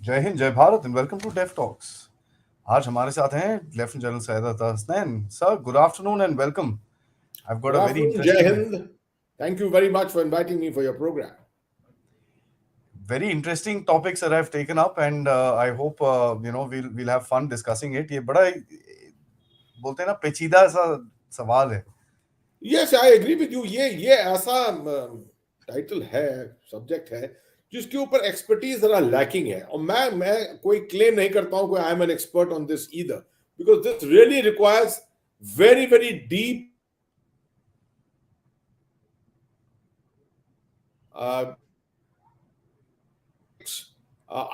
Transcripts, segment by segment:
जय हिंद, जय Bharat and welcome to Def Talks. आज हमारे साथ हैं lieutenant general Syed Hasnain sir. Good afternoon and welcome. I've got Good a very afternoon, Jai interesting Hind. Thank you very much for inviting me for your program. very interesting topic sir I've taken up, and I hope we'll have fun discussing it. ये बड़ा बोलते हैं ना पेचीदा सा सवाल है। Yes, I agree with you. ये ऐसा टाइटल है, सब्जेक्ट है जिसके ऊपर एक्सपर्टीज जरा लैकिंग है, और मैं कोई क्लेम नहीं करता हूं कि I am an expert on this either, because this really requires very very deep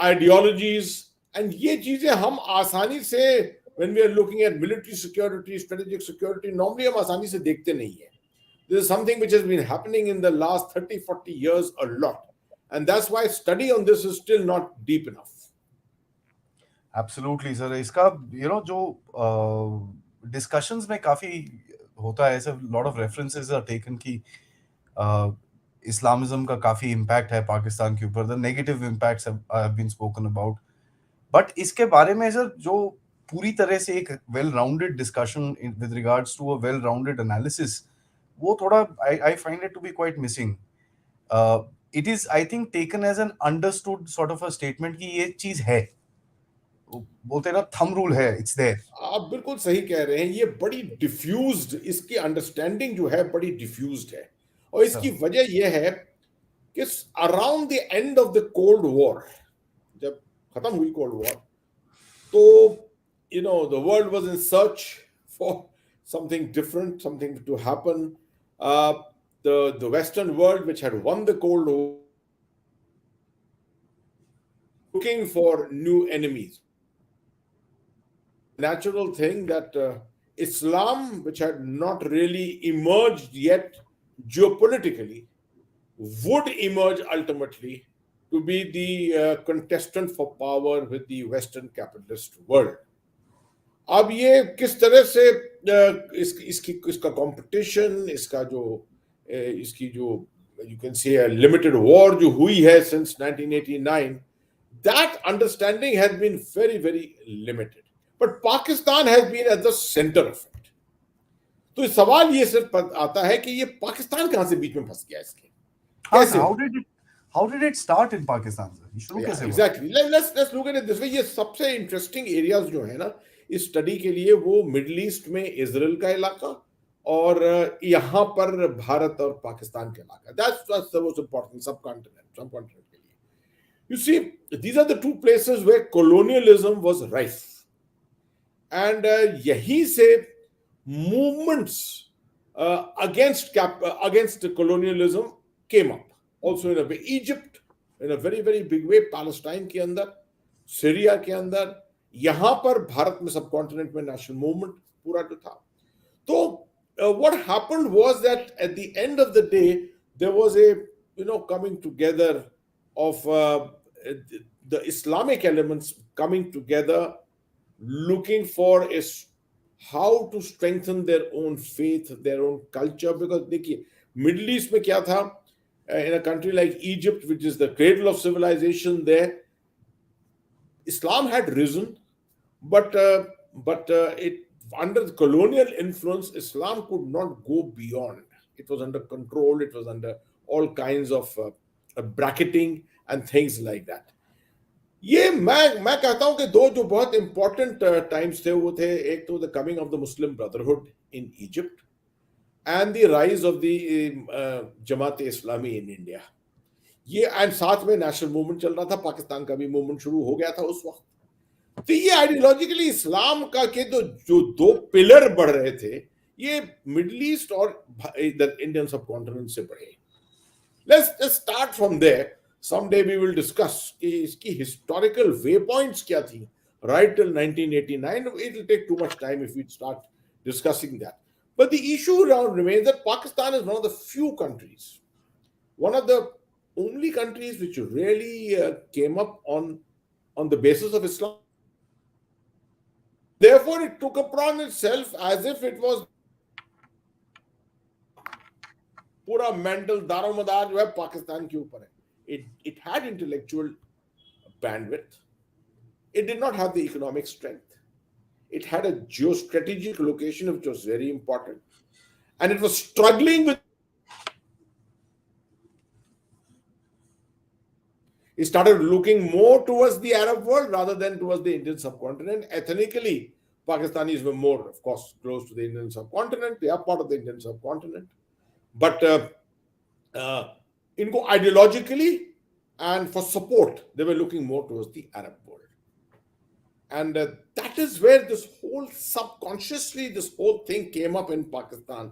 ideologies, and ये चीजें हम आसानी से when we are looking at military security, strategic security, normally हम आसानी से देखते नहीं है. This is something which has been happening in the last 30-40 years a lot, and that's why study on this is still not deep enough. Absolutely sir. इसका जो discussions में काफी होता है, ऐसे lot of references are taken कि Islamism का काफी इम्पैक्ट है पाकिस्तान के ऊपर, the negative impacts have been spoken about. But इसके बारे में सर जो पूरी तरह से एक well rounded discussion with regards to a well rounded analysis, वो थोड़ा I find it to be quite missing. It is I think taken as an understood sort of a statement कि ये चीज है, बोलते हैं ना थंब रूल है, इट्स देयर। आप बिल्कुल सही कह रहे हैं, ये बड़ी डिफ्यूज्ड, इसकी अंडरस्टैंडिंग जो है बड़ी डिफ्यूज्ड है, और इसकी सर वजह यह है कि around the end of the cold war, जब खत्म हुई कोल्ड वॉर, तो the world was in search for something different, something to happen. The Western world, which had won the Cold War, looking for new enemies. Natural thing that Islam, which had not really emerged yet geopolitically, would emerge ultimately to be the contestant for power with the Western capitalist world. अब ये किस तरह से इसका competition, इसकी जो you can say a limited war जो हुई है since 1989, that understanding has been very very limited, but Pakistan has been at the center of it. तो सवाल ये सिर्फ आता है कि ये पाकिस्तान कहां से बीच में फंस गया, इसके कैसे? how did it start in Pakistan sir? शुरू कैसे हुआ? Exactly. Let's look at it this way. ये सबसे इंटरेस्टिंग एरियाज जो है ना इस स्टडी के लिए, वो मिडिल ईस्ट में इजराइल का इलाका और यहाँ पर भारत और पाकिस्तान का इलाका. That's the most important subcontinent के लिए. You see, these are the two places where colonialism was rife, and यहीं से movements against colonialism came up. Also in a way, Egypt in a very very big way, Palestine के अंदर, Syria के अंदर, यहाँ पर भारत में सबकॉन्टिनेंट में नेशनल मूवमेंट पूरा जो था. तो what happened was that at the end of the day there was a coming together of the Islamic elements coming together, looking for how to strengthen their own faith, their own culture. Because देखिए middle east में क्या था, in a country like Egypt, which is the cradle of civilization, there Islam had risen, but it, under the colonial influence, Islam could not go beyond. It was under control. It was under all kinds of bracketing and things like that. ये मैं कहता हूं कि दो जो बहुत important times थे वो थे, एक तो the coming of the Muslim brotherhood in Egypt and the rise of the Jamaat Islami in India. ये एंड साथ में नेशनल मूवमेंट चल रहा था, पाकिस्तान का भी मूवमेंट शुरू हो गया था उस वक्त. तो ये आइडियोलॉजिकली इस्लाम का के जो दो पिलर बढ़ रहे थे, ये मिडिल ईस्ट और इधर इंडियन सबकॉन्टिनेंट से बढ़े. Let's start from there. someday we will discuss कि इसकी historical waypoints क्या थी right till 1989. It will take too much time if we start discussing that. But the issue around remains that Pakistan is one of the few countries, one of the only countries which really came up on the basis of Islam. Therefore, it took upon itself as if it was पूरा mental दारोमदार जो है पाकिस्तान के ऊपर है. It had intellectual bandwidth, It did not have the economic strength. It had a geostrategic location which was very important, and it was struggling with. It started looking more towards the Arab world rather than towards the Indian subcontinent. Ethnically, Pakistanis were more, of course, close to the Indian subcontinent. They are part of the Indian subcontinent. But ideologically and for support, they were looking more towards the Arab world. And that is where this whole subconsciously, this whole thing came up in Pakistan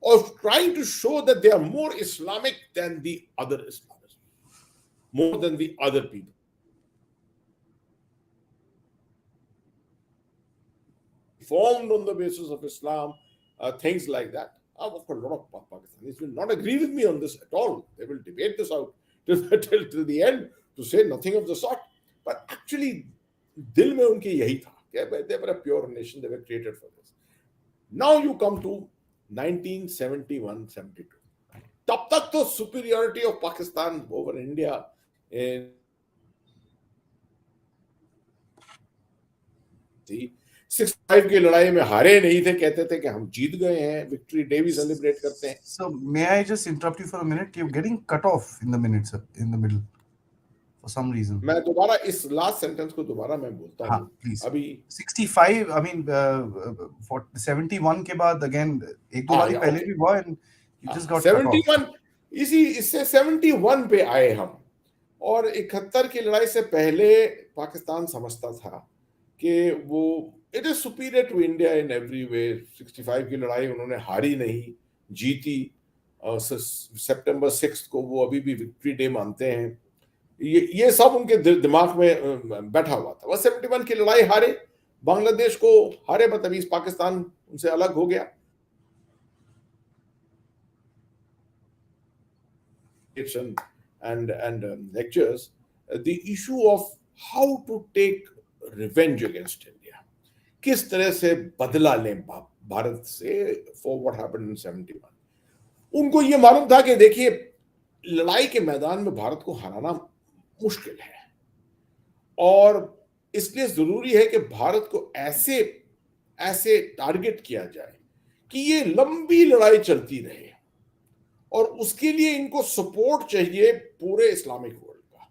of trying to show that they are more Islamic than the other Islamists, more than the other people. Formed on the basis of Islam, things like that. Of course, a lot of Pakistanis will not agree with me on this at all. They will debate this out till the end to say nothing of the sort. But actually, dil mein unki yahi tha. They were a pure nation. They were created for this. Now you come to 1971-72. तब तक तो superiority of Pakistan over India in 65 की लड़ाई में हारे नहीं थे, कहते थे कि हम जीत गए हैं, विक्ट्री डे भी सेलिब्रेट करते हैं. So may I just interrupt you for a minute? You're getting cut off in the minutes in the middle for some reason. मैं दोबारा इस लास्ट सेंटेंस को दोबारा मैं बोलता हूँ. Please. अभी 65, I mean, for 71 के बाद again एक दो बारी पहले भी हुआ and you just got 71 cut off. इससे 71 पे आए हम, और 71 की लड़ाई से पहले पाकिस्तान समझता था कि वो it is superior to India in every way. 65 की लड़ाई उन्होंने हारी नहीं, जीती. सितंबर 6 को वो अभी भी विक्ट्री डे मानते हैं. ये सब उनके दिमाग में बैठा हुआ था. वो 71 की लड़ाई हारे, बांग्लादेश को हारे, बदतमीज पाकिस्तान उनसे अलग हो गया. And lectures, the issue of how to take revenge against India, किस तरह से बदला लें भारत से for what happened in 71. उनको ये मालूम था कि देखिए, लड़ाई के मैदान में भारत को हराना मुश्किल है, और इसलिए जरूरी है कि भारत को ऐसे टारगेट किया जाए कि ये लंबी लड़ाई चलती रहे, और उसके लिए इनको सपोर्ट चाहिए पूरे इस्लामिक वर्ल्ड का.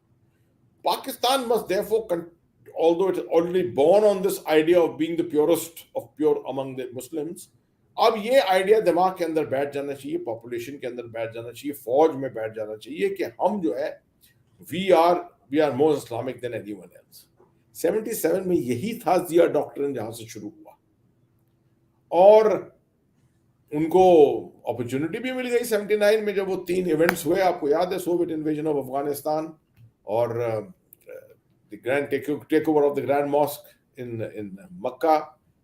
Pakistan must therefore, although it is already born on this idea of being the purest of pure among the Muslims, अब ये आइडिया दिमाग के अंदर बैठ जाना चाहिए, पॉपुलेशन के अंदर बैठ जाना चाहिए, फौज में बैठ जाना चाहिए कि हम जो है we are more Islamic than anyone else. 77 में यही था जिया डॉक्ट्रिन जहां से शुरू हुआ, और उनको अपॉर्चुनिटी भी मिल गई 79 में जब वो 3 इवेंट्स हुए. आपको याद है, सोवियत इन्वेजन ऑफ अफगानिस्तान और the grand takeover of the grand mosque in Mecca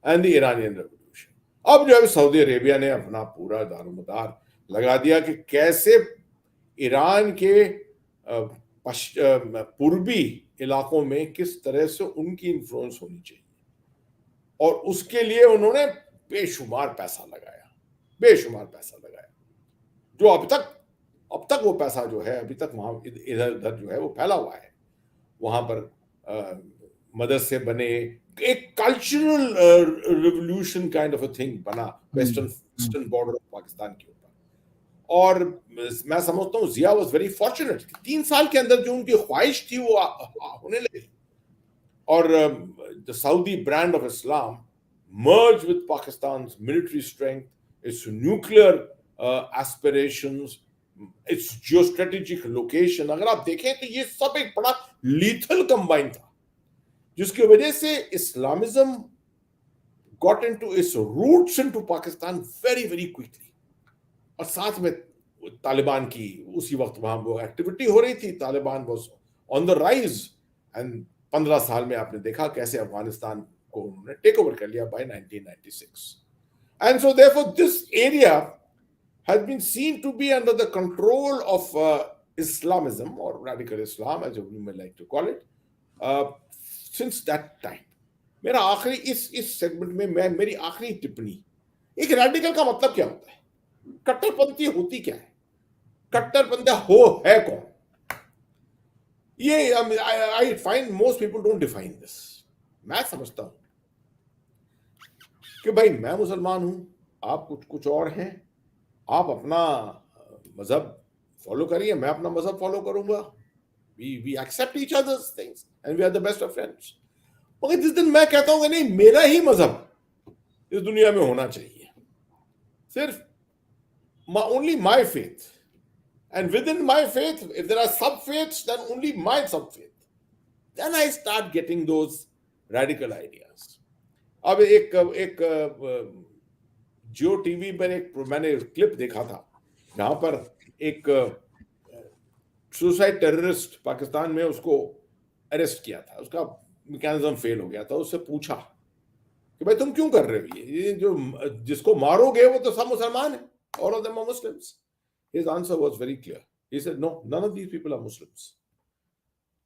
and the Iranian revolution. अब जो है सऊदी अरेबिया ने अपना पूरा दारोमदार लगा दिया कि कैसे ईरान के पूर्वी इलाकों में किस तरह से उनकी इन्फ्लुएंस होनी चाहिए, और उसके लिए उन्होंने बेशुमार पैसा लगाया, जो अब तक वो पैसा जो है अभी तक वहां इधर उधर जो है वो फैला हुआ है. वहां पर मदरसे बने, एक cultural revolution kind of a thing बना वेस्टर्न बॉर्डर ऑफ पाकिस्तान के ऊपर. और मैं समझता हूँ जिया वाज वेरी फॉर्चुनेट. 3 साल के अंदर जो उनकी ख्वाहिश थी वो होने लगी, और the Saudi brand of Islam merged with Pakistan's military strength, its nuclear aspirations, its geostrategic location. अगर आप देखें तो ये सब एक बड़ा lethal combine था, जिसकी वजह से Islamism got into its roots into Pakistan very very quickly. और साथ में तालिबान की उसी वक्त वहां वो एक्टिविटी हो रही थी. Taliban was on the rise, and 15 साल में आपने देखा कैसे अफगानिस्तान को उन्होंने टेक ओवर कर लिया by 1996. And so therefore this area has been seen to be under the control of Islamism or radical Islam, as you may like to call it, since that time. मेरा आखिरी इस segment में मेरी आखिरी टिप्पणी, एक रैडिकल का मतलब क्या होता है, कट्टरपंथी होती क्या है, कट्टरपंथी है कौन? ये I find most people don't define this. मैं समझता हूं कि भाई मैं मुसलमान हूं, आप कुछ कुछ और हैं, आप अपना मजहब फॉलो करिए, मैं अपना मजहब फॉलो करूंगा, we accept each others things and we are the best of friends. मगर जिस दिन मैं कहता हूं कि नहीं मेरा ही मजहब इस दुनिया में होना चाहिए, सिर्फ only my faith, and within my faith, if there are sub faiths, then only my sub faith, then I start getting those radical ideas. अब एक जियो टीवी पर एक मैंने क्लिप देखा था जहां पर एक सुसाइड टेररिस्ट पाकिस्तान में उसको अरेस्ट किया था, उसका मैकेनिज्म फेल हो गया था, उससे पूछा कि भाई तुम क्यों कर रहे हो ये जो जिसको मारोगे वो तो सब मुसलमान है, all of them are Muslims. His answer was very clear. He said, no, none of these people are Muslims.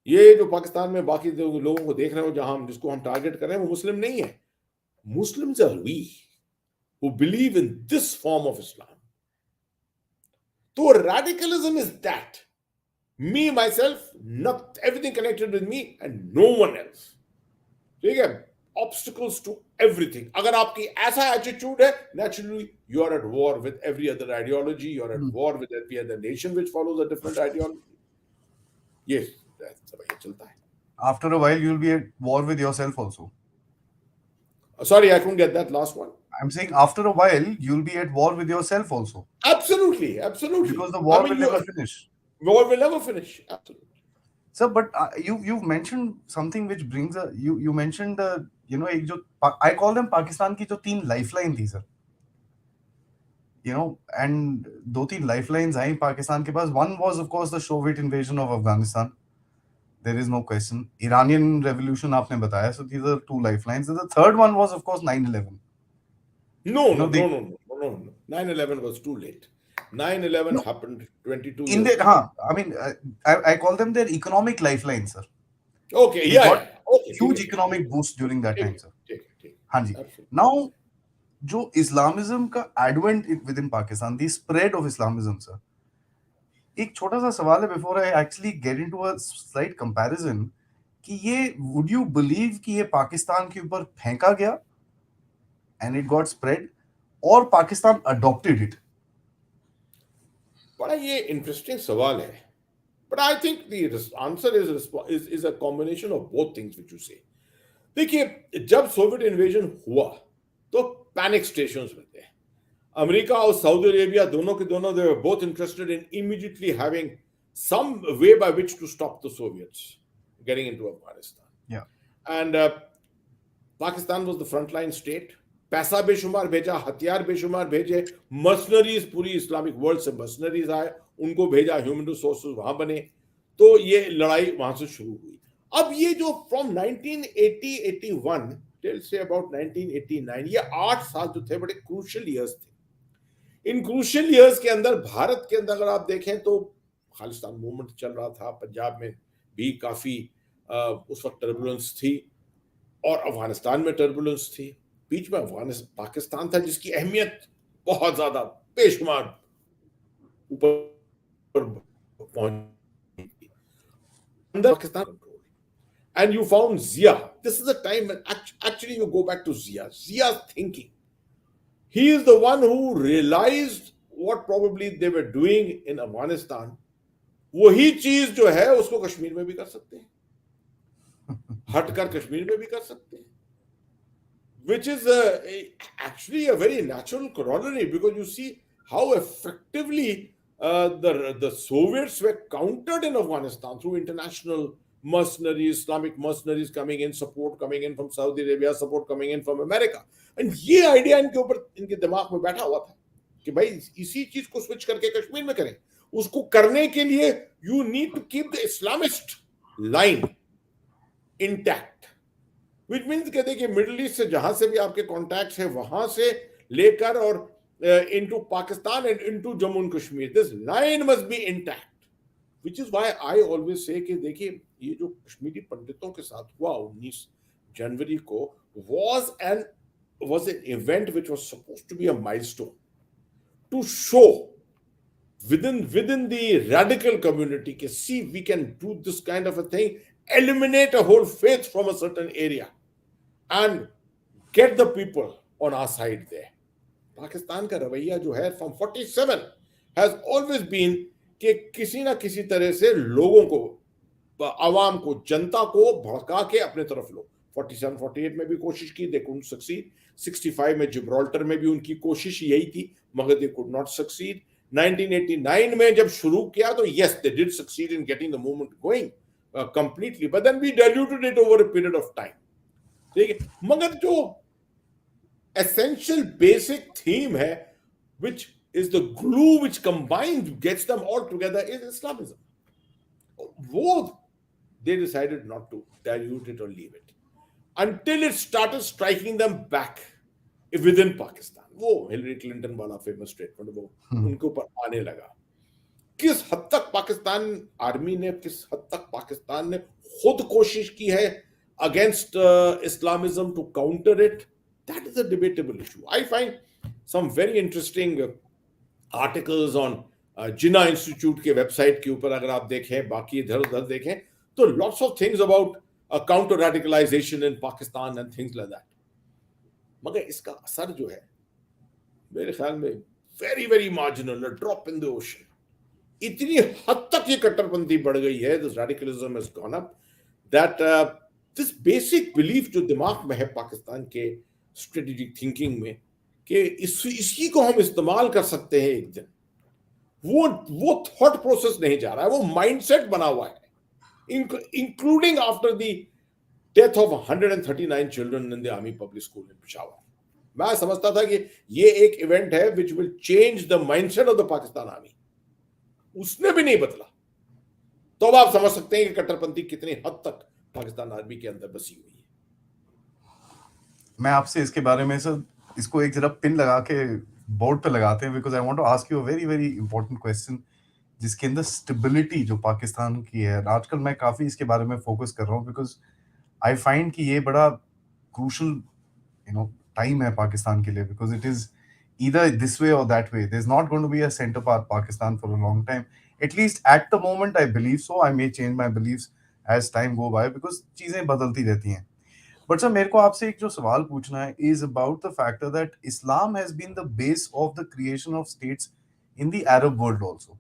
ये जो पाकिस्तान में बाकी लोगों को देख रहे हो जहां जिसको हम टारगेट कर रहे हैं वो मुस्लिम नहीं है. Muslims are we who believe in this form of Islam. So radicalism is that me, myself, not everything connected with me and no one else. ठीक है, obstacles to everything. अगर आपकी ऐसा एटीट्यूड है, naturally you are at war with every other ideology, you are at war with every other nation which follows a different ideology. Yes, that's the way it चलता है. After a while, you'll be at war with yourself also. Sorry, I couldn't get that last one. I'm saying after a while, you'll be at war with yourself also. Absolutely, absolutely. Because the war will never finish. War will never finish. Absolutely. Sir, but you've mentioned something which brings a you mentioned एक जो I call them Pakistan की जो 3 lifeline थी sir. And 2-3 lifelines आई पाकिस्तान के पास. One was of course the Soviet invasion of Afghanistan. There is no question. Iranian revolution आपने बताया. So these are 2 lifelines. And the third one was of course 9/11. No. 9/11 was too late. 9/11 happened 22 years ago. I mean, I call them their economic lifelines, sir. Okay, okay. Huge economic boost during that time, sir. हाँ जी. Absolutely. Now, जो Islamism का advent within Pakistan, the spread of Islamism, sir. एक छोटा सा सवाल है before I actually get into a slight comparison कि ये would you believe कि ये पाकिस्तान के ऊपर फेंका गया and it got spread और पाकिस्तान adopted it? बड़ा ये इंटरेस्टिंग सवाल है, but I think the answer is a combination of both things which you say. देखिए, जब सोवियत इन्वेजन हुआ तो पैनिक स्टेशंस में थे. अमेरिका और सऊदी अरेबिया दोनों के दोनों they were both interested in immediately having some way by which to stop the Soviets getting into Afghanistan. Yeah. And Pakistan was the frontline state. पैसा बेशुमार भेजा, हथियार बेशुमार भेजे, मर्सनरीज पूरी इस्लामिक वर्ल्ड से मर्सनरीज आए, उनको भेजा, ह्यूमन रिसोर्सेज वहां बने, तो ये लड़ाई वहां से शुरू हुई. अब ये जो फ्रॉम 1980-81 टिल से अबाउट 1989, ये 8 साल जो थे बड़े क्रूशियल ईयर्स थे. इन क्रूशियल ईयर्स के अंदर भारत के अंदर अगर आप देखें तो खालिस्तान मूवमेंट चल रहा था, पंजाब में भी काफी उस वक्त टर्बुलेंस थी और अफगानिस्तान में टर्बुलेंस थी. बीच में अफगानिस्तान पाकिस्तान था जिसकी अहमियत बहुत ज्यादा बेशुमार ऊपर पहुंच अंदर Pakistan control. And you found Zia. This is the time actually you go back to Zia thinking. He is the one who realised what probably they were doing in Afghanistan. वही चीज जो है उसको कश्मीर में भी कर सकते हैं, हटकर कश्मीर में भी कर सकते हैं. Which is actually a very natural corollary, because you see how effectively the Soviets were countered in Afghanistan through international mercenaries, Islamic mercenaries coming in, support coming in from Saudi Arabia, support coming in from America. And ये idea इनके ऊपर इनके दिमाग में बैठा हुआ था कि भाई इसी चीज को स्विच करके कश्मीर में करें. उसको करने के लिए you need to keep the Islamist line intact. Which means कि देखिए मिडिल ईस्ट से जहां से भी आपके कॉन्टैक्ट्स है वहां से लेकर और into Pakistan and into Jammu and Kashmir, this line must be intact. Which is why I always say कि देखिए ये जो कश्मीरी पंडितों के साथ हुआ 19 जनवरी को was an event which was supposed to be a milestone to show within the radical community कि see we can do this kind of a thing, eliminate a whole faith from a certain area. and get the people on our side there. Pakistan का रवैया जो है from 47 has always been कि किसी ना किसी तरह से लोगों को, आवाम को, जनता को भड़का के अपने तरफ लो। 47 48 में भी कोशिश की, दे कुडंट सक्सीड। 65 में जिब्राल्टर में भी उनकी कोशिश यही थी, मगर दे कुड नॉट सक्सीड। 1989 में जब शुरू किया तो yes they did succeed in getting the movement going completely, but then we diluted it over a period of time. ठीक है, मगर जो essential basic theme hai, which is the glue which combines, gets them all together, is Islamism. Both, they decided not to dilute it or leave it until it started striking them back within Pakistan. वो Hillary Clinton वाला famous statement वो उनके ऊपर आने लगा। किस हद तक पाकिस्तान आर्मी ने, किस हद तक पाकिस्तान ने खुद कोशिश की है against Islamism to counter it, that is a debatable issue. I find some very interesting articles on Jinnah Institute के वेबसाइट के ऊपर अगर आप देखें, बाकी इधर उधर देखें, तो lots of things about counter-radicalisation in Pakistan and things like that. मगर इसका असर जो है मेरे ख्याल में very very marginal, a drop in the ocean. इतनी हद तक ये कट्टरपंथी बढ़ गई है, this radicalism has gone up, that this basic belief जो दिमाग में है पाकिस्तान के स्ट्रेटेजिक थिंकिंग में कि इसी को हम इस्तेमाल कर सकते हैं एक दिन, वो थॉट प्रोसेस नहीं जा रहा है, वो माइंडसेट बना हुआ है, including after the death of 139 children in the army public school इन पेशावर। मैं समझता था कि ये एक इवेंट है which will change the mindset of the Pakistan army, उसने भी नहीं बदला। तो अब आप समझ सकते हैं कि कट्टरपंथी कितनी हद तक पाकिस्तान आर्मी के अंदर बसी हुई है। मैं आपसे इसके बारे में सर इसको एक जरा पिन लगा के बोर्ड पे लगाते हैं, because I want to ask you a very very important question, जिसके अंदर स्टेबिलिटी जो पाकिस्तान की है आजकल, मैं काफ़ी इसके बारे में फोकस कर रहा हूँ, बिकॉज आई फाइंड कि ये बड़ा क्रूशल टाइम है पाकिस्तान के लिए, because it is either this way or that way. There's not going to be a center part Pakistan for a long time. At least at the moment, I believe so. I may change my beliefs as time go by because चीजें बदलती रहती हैं. But sir, मेरे को आपसे एक जो सवाल पूछना है is about the factor that Islam has been the base of the creation of states in the Arab world also.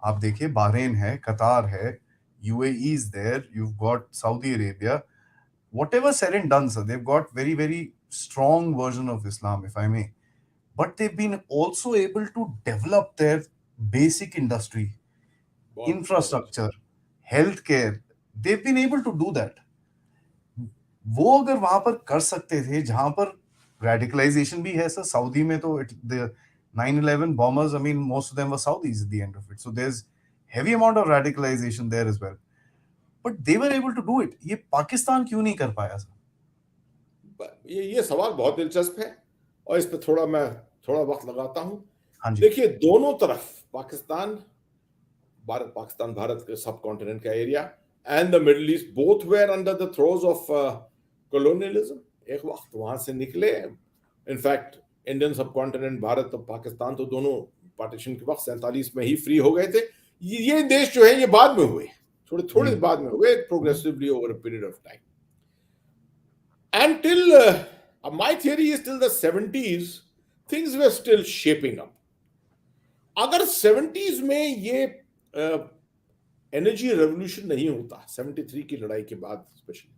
आप देखिए बहरीन है, कतार है, UAE is there, you've got Saudi Arabia. Whatever said and done, sir, they've got very very strong version of Islam, if I may. But they've been also able to develop their basic industry, infrastructure, healthcare. They've been able to do that. वो अगर वहां पर कर सकते थे जहां पर radicalization भी है सर, सऊदी में तो the 9/11 bombers, I mean most of them were Saudis at the end of it, so there's heavy amount of radicalization there as well, but they were able to do it. ये पाकिस्तान क्यों नहीं कर पाया sir? ये सवाल बहुत दिलचस्प है और इस पर मैं थोड़ा वक्त लगाता हूं। हाँ जी, देखिए दोनों तरफ पाकिस्तान भारत के सब कॉन्टिनेंट का area and the Middle East, both were under the throes of colonialism. एक वक्त वहां से निकले, in fact Indian subcontinent, Bharat और पाकिस्तान तो दोनों पार्टीशन के वक्त 47 में ही फ्री हो गए थे। ये देश जो है ये बाद में हुए, थोड़े बाद में हुए, progressively over a period of time. Until my theory is till the 70s, things were still shaping up. अगर 70s में ये एनर्जी रेवोल्यूशन नहीं होता, 73 की लड़ाई के बाद, स्पेशली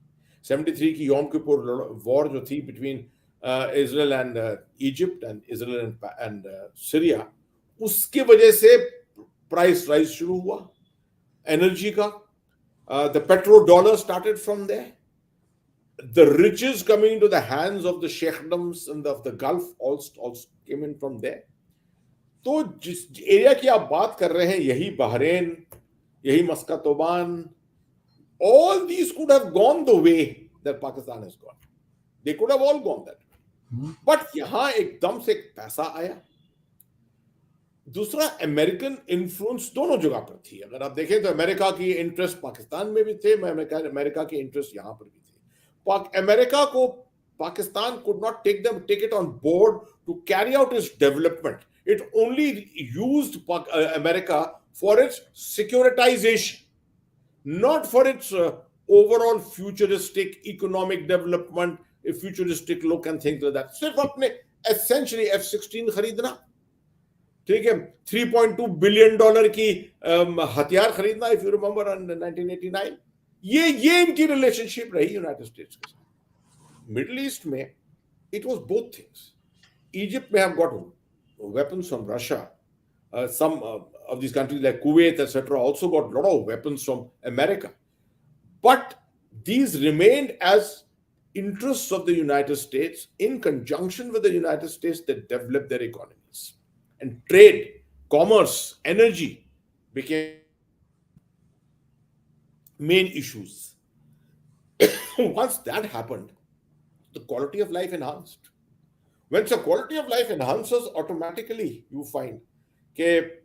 73 की योम किपुर वॉर जो थी between Israel and Egypt and Israel and Syria, उसके वजह से प्राइस राइज शुरू हुआ एनर्जी का। The petrodollar started from there, the riches coming into the hands of the sheikhdoms and of the Gulf also came in from there. तो जिस area की आप बात कर रहे हैं, यही बहरीन, यही मस्कत, Oman, all these could have gone the way that Pakistan has gone. They could have all gone that way. But यहाँ एकदम से एक पैसा आया, दूसरा अमेरिकन इन्फ्लुएंस दोनों जगह पर थी। अगर आप देखें तो अमेरिका की इंटरेस्ट पाकिस्तान में भी थे, अमेरिका की इंटरेस्ट यहाँ पर भी थे। America को Pakistan could not take it on board to carry out its development. It only used America for its securitization, not for its overall futuristic economic development, a futuristic look and things like that. सिर्फ अपने essentially F-16 खरीदना, ठीक है, $3.2 billion की हथियार खरीदना, if you remember in 1989, ये इनकी रिलेशनशिप रही यूनाइटेड स्टेट्स के साथ। मिडिल ईस्ट में it was both things. Egypt may have got weapons from Russia. Some of these countries like Kuwait, etc., also got a lot of weapons from America. But these remained as interests of the United States. In conjunction with the United States, they developed their economies. And trade, commerce, energy became main issues. Once that happened, the quality of life enhanced. When the quality of life enhances, automatically you find that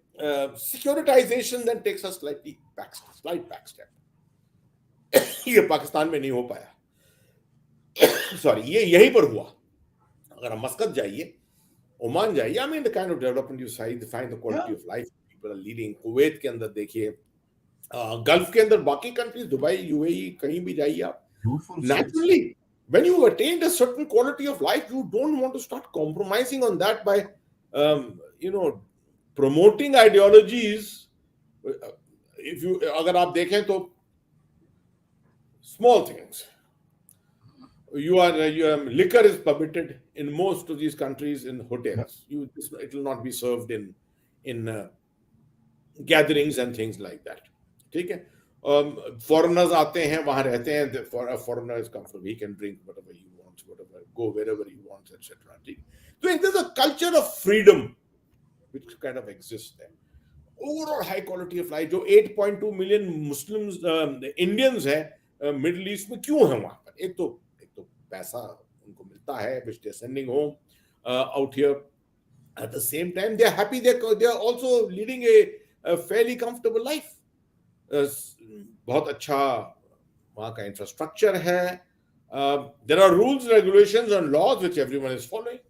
securitization then takes a slight back step. ये पाकिस्तान में नहीं हो पाया, sorry, ये यहीं पर हुआ। अगर हम मस्कत जाइए, ओमान जाइए, I mean the kind of development you find, the quality of life people are leading. Kuwait के अंदर देखिए, गल्फ के अंदर बाकी कंट्रीज, दुबई, यूएई, कहीं भी जाइए आप, naturally when you attained a certain quality of life, you don't want to start compromising on that by promoting ideologies. If you अगर आप देखें तो small things, liquor is permitted in most of these countries in hotels. It will not be served in gatherings and things like that. ठीक है, foreigners आते हैं, वहां रहते हैं, foreigners come from, he can drink whatever he wants, whatever, go wherever he wants, etc. So there's a culture of freedom which kind of exists there. Overall high quality of life, जो 8.2 million Muslims, Indians है middle east में, क्यों है वहां पर? एक तो पैसा उनको मिलता है, which they're sending home out here. At the same time, they're happy, they're also leading a fairly comfortable life. बहुत अच्छा वहाँ का इंफ्रास्ट्रक्चर है. There are rules, regulations and laws which everyone is following.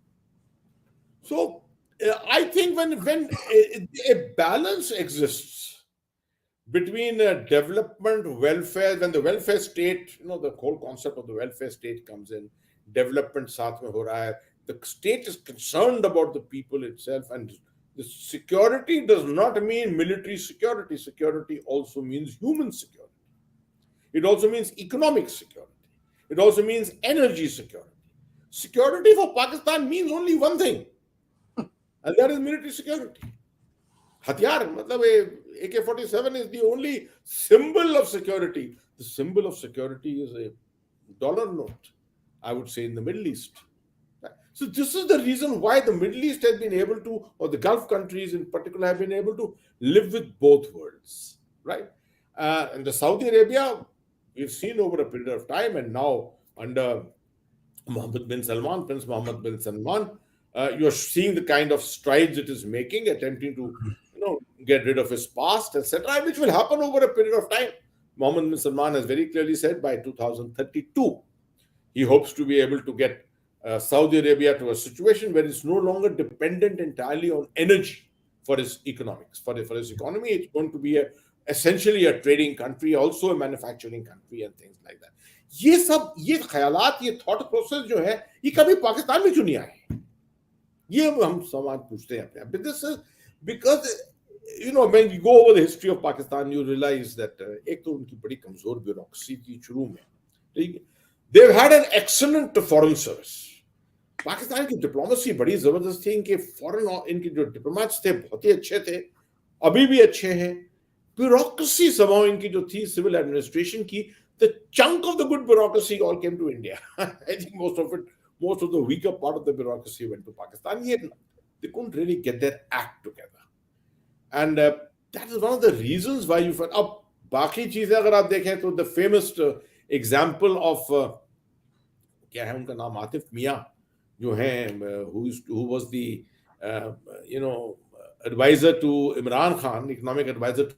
So I think when a balance exists between development, welfare, when the welfare state, the whole concept of the welfare state comes in, development साथ में हो रहा है, the state is concerned about the people itself, and the security does not mean military security. Security also means human security. It also means economic security. It also means energy security. Security for Pakistan means only one thing, and that is military security. Hathiyar, matlab AK-47 is the only symbol of security. The symbol of security is a dollar note, I would say, in the Middle East. So this is the reason why the Middle East has been able to, or the Gulf countries in particular, have been able to live with both worlds, right? And the Saudi Arabia, we've seen over a period of time, and now under Mohammed bin Salman, Prince Mohammed bin Salman, you're seeing the kind of strides it is making, attempting to, get rid of his past, etc., which will happen over a period of time. Mohammed bin Salman has very clearly said by 2032, he hopes to be able to get Saudi Arabia to a situation where it's no longer dependent entirely on energy for its economics, for its economy. It's going to be essentially a trading country, also a manufacturing country, and things like that. ये ख्यालात, ये thought process जो है, ये कभी पाकिस्तान में क्यों नहीं आए? ये हम सवाल पूछते हैं अपने आप. But this is because when you go over the history of Pakistan, you realize that एक तो उनकी बड़ी कमजोर ब्यूरोक्रेसी थी शुरू में, ठीक है. They've had an excellent foreign service. Pakistan की डिप्लोमेसी बड़ी जबरदस्त थी. इनके जो डिप्लोमेट्स थे बहुत ही अच्छे थे, अभी भी अच्छे हैं. ब्यूरोक्रेसी somehow इनकी जो थी सिविल एडमिनिस्ट्रेशन की, the chunk of the good bureaucracy all came to India. I think most of the weaker part of the bureaucracy went to Pakistan. They couldn't really get their act together, and that is one of the reasons why you find. अब बाकी चीजें अगर आप देखें तो the famous example of क्या है उनका नाम, आतिफ मियाँ जो हैं, who was the advisor to Imran Khan, economic advisor,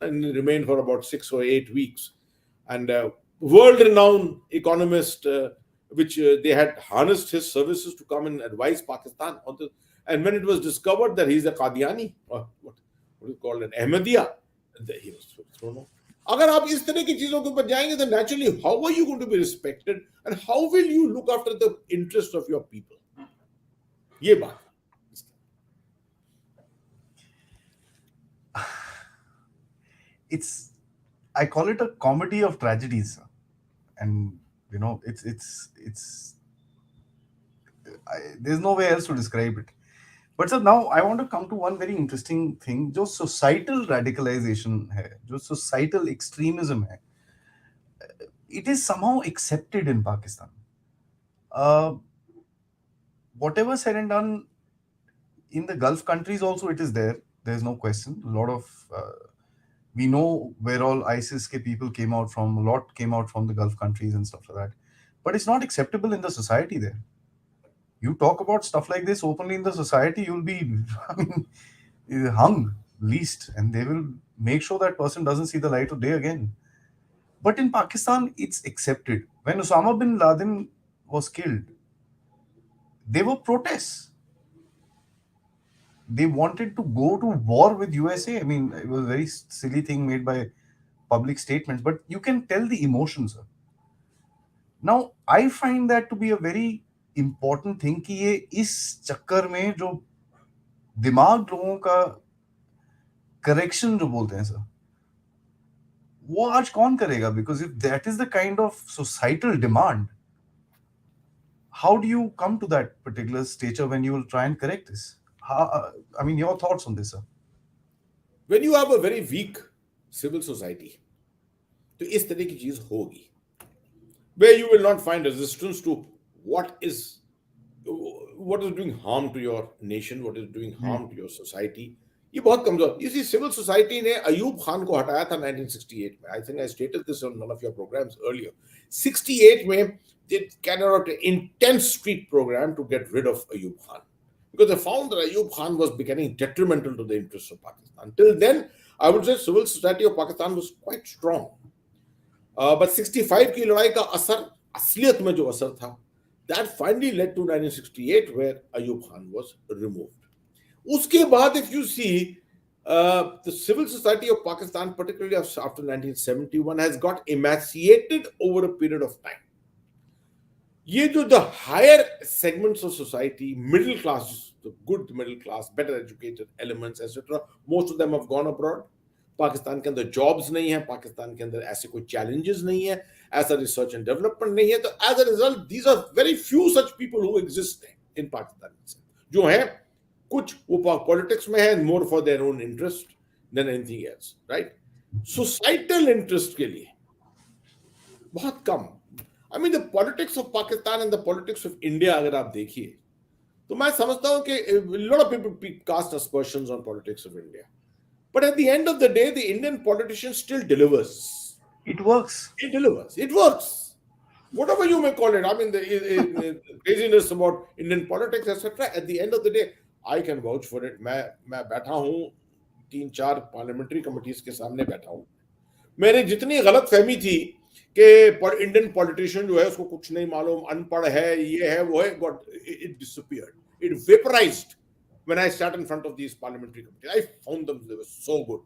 and remained for about 6 or 8 weeks, and world-renowned economist, which they had harnessed his services to come and advise Pakistan on this. And when it was discovered that he's a Qadiani, or what is called an Ahmadiyya, he was thrown off. अगर आप इस तरह की चीजों के ऊपर जाएंगे तो naturally how are you going to be respected and how will you look after the interest of your people? ये बात है। It's, I call it a comedy of tragedies, and it's there's no way else to describe it. But sir, now I want to come to one very interesting thing. जो societal radicalization है, जो societal extremism है, it is somehow accepted in Pakistan. Uh, Whatever said and done, in the Gulf countries also it is there. There's no question. A lot of we know where all ISIS ke people came out from. A lot came out from the Gulf countries and stuff like that. But it's not acceptable in the society there. You talk about stuff like this openly in the society, you'll be I mean, hung least, and they will make sure that person doesn't see the light of day again. But in Pakistan, it's accepted. When Osama bin Laden was killed, there were protests. They wanted to go to war with USA. I mean, it was a very silly thing made by public statements, but you can tell the emotions. Now, I find that to be a very important thing कि ये इस चक्कर में जो दिमाग लोगों का correction जो बोलते हैं सर, वो आज कौन करेगा? Because if that is the kind of societal demand, how do you come to that particular stature when you will try and correct this? I mean, your thoughts on this, sir? When you have a very weak civil society, तो इस तरह की चीज होगी, where you will not find resistance to what is doing harm to your nation, what is doing harm to your society. ये बहुत कमजोर, इसी सिविल सोसाइटी ने अयूब खान को हटाया था 1968 में. I think I stated this on one of your programmes earlier. 68 में they carried out an intense street program to get rid of Ayub Khan, because they found that Ayub Khan was becoming detrimental to the interests of Pakistan. Until then, I would say civil society of Pakistan was quite strong. But 65 की लड़ाई का असर, असलियत में जो असर था, that finally led to 1968 where Ayub Khan was removed. उसके बाद if you see the civil society of Pakistan, particularly after 1971, has got emaciated over a period of time. ये जो the higher segments of society, middle class, the good middle class, better educated elements, etc., most of them have gone abroad. Pakistan के अंदर jobs नहीं है, पाकिस्तान के अंदर ऐसे कोई चैलेंजेस नहीं है, ऐसा रिसर्च एंड डेवलपमेंट नहीं है. तो as a result these are very few such people who exist in Pakistan. जो है कुछ वो पॉलिटिक्स में है, more for their own interest than anything else, right. Societal interest के लिए बहुत कम. I mean, the politics of Pakistan and the politics of India, अगर आप देखिए तो मैं समझता हूं कि a lot of people cast aspersions on politics of India, but at the end of the day, the Indian politician still delivers. It works. It delivers. It works. Whatever you may call it. I mean, the craziness about Indian politics, etc. At the end of the day, I can vouch for it. मैं बैठा हूं 3-4 parliamentary committees के सामने बैठा हूं. मेरे जितनी गलत फहमी थी कि इंडियन पॉलिटिशियन जो है उसको कुछ नहीं मालूम, अनपढ़ है, ये है वो है, got it disappeared, it vaporised when I sat in front of these parliamentary committees. I found them, they were so good.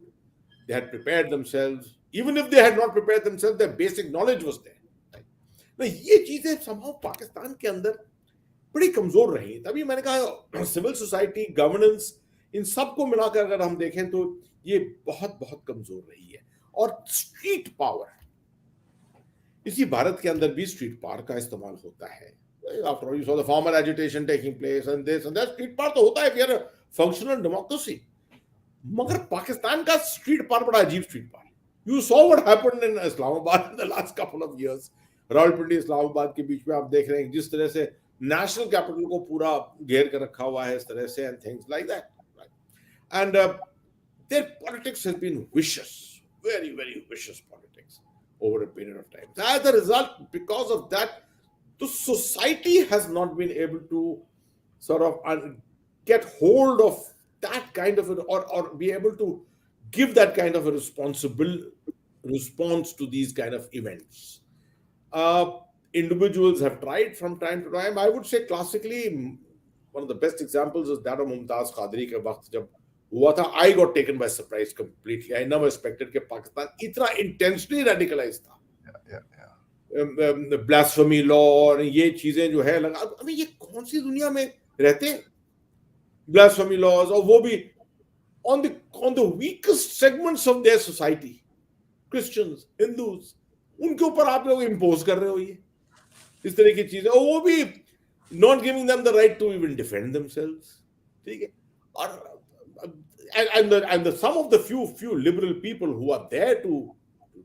They had prepared themselves. Even if they had not prepared themselves, their basic knowledge was there. Now, ये चीजें somehow Pakistan के अंदर बड़ी कमजोर रही. तभी मैंने कहा सिविल सोसाइटी, गवर्नेंस, इन सबको मिलाकर अगर हम देखें तो ये बहुत बहुत कमजोर रही है. और स्ट्रीट पावर, इसी भारत के अंदर भी स्ट्रीट पावर का इस्तेमाल होता है. After all, you saw the farmer agitation taking place and this and that. Street power तो होता है if you're a functional democracy. मगर पाकिस्तान का स्ट्रीट पावर बड़ा अजीब street power. You saw what happened in Islamabad in the last couple of years. Rawalpindi Islamabad के बीच में आप देख रहे हैं जिस तरह से नेशनल कैपिटल को पूरा घेर कर रखा हुआ है इस तरह से, and things like that. And their politics has been vicious, very, very vicious politics over a period of time. As a result, because of that, the society has not been able to sort of get hold of that kind of or be able to give that kind of a responsible response to these kind of events. Individuals have tried from time to time. I would say classically one of the best examples is that of Mumtaz Qadri के वक्त जब हुआ था, I got taken by surprise completely. I never expected कि पाकिस्तान इतना intensely radicalise था. Yeah, yeah. Blasphemy law और ये चीजें जो है लगा, अभी ये कौन सी दुनिया में रहते हैं, ब्लास्फेमी लॉज, और वो भी on the on the weakest segments of their society, Christians, Hindus, उनके ऊपर आप लोग इम्पोज कर रहे हो ये इस तरह की चीजें, और वो भी not giving them the right to even defend themselves. ठीक है. और and the some of the few liberal people who are there to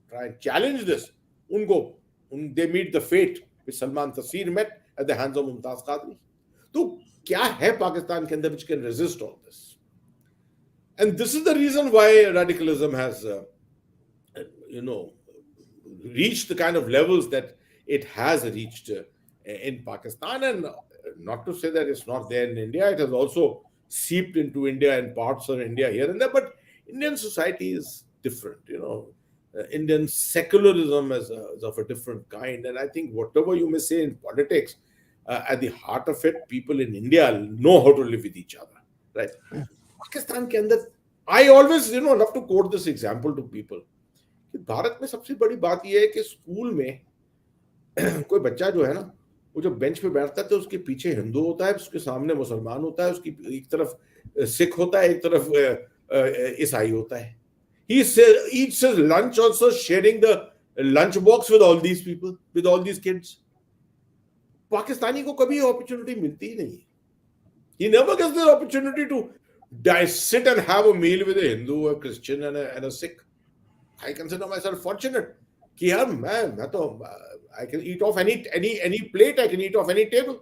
try and challenge this, उनको they meet the fate which Salman Taseer met at the hands of Mumtaz Qadri. तो क्या है पाकिस्तान के अंदर which can resist all this? And this is the reason why radicalism has you know reached the kind of levels that it has reached in Pakistan. And not to say that it's not there in India, it has also seeped into India and parts of India here and there. But Indian society is different, Indian secularism is of a different kind. And I think whatever you may say in politics, at the heart of it, people in India know how to live with each other, right? Pakistan के अंदर, I always love to quote this example to people कि भारत में सबसे बड़ी बात यह है कि स्कूल में कोई बच्चा जो है ना, वो जब बेंच पे बैठता है तो उसके पीछे हिंदू होता है, उसके सामने मुसलमान होता है, उसकी एक तरफ सिख होता है, एक तरफ ईसाई होता है. He eats his lunch also sharing the lunch box with all these people, with all these kids. Pakistani को कभी अपॉर्चुनिटी मिलती ही नहीं है. He never gets the opportunity to sit and have a meal with a Hindu, a Christian, and a Sikh. I consider myself fortunate कि यार मैं तो I can eat off any plate, I can eat off any table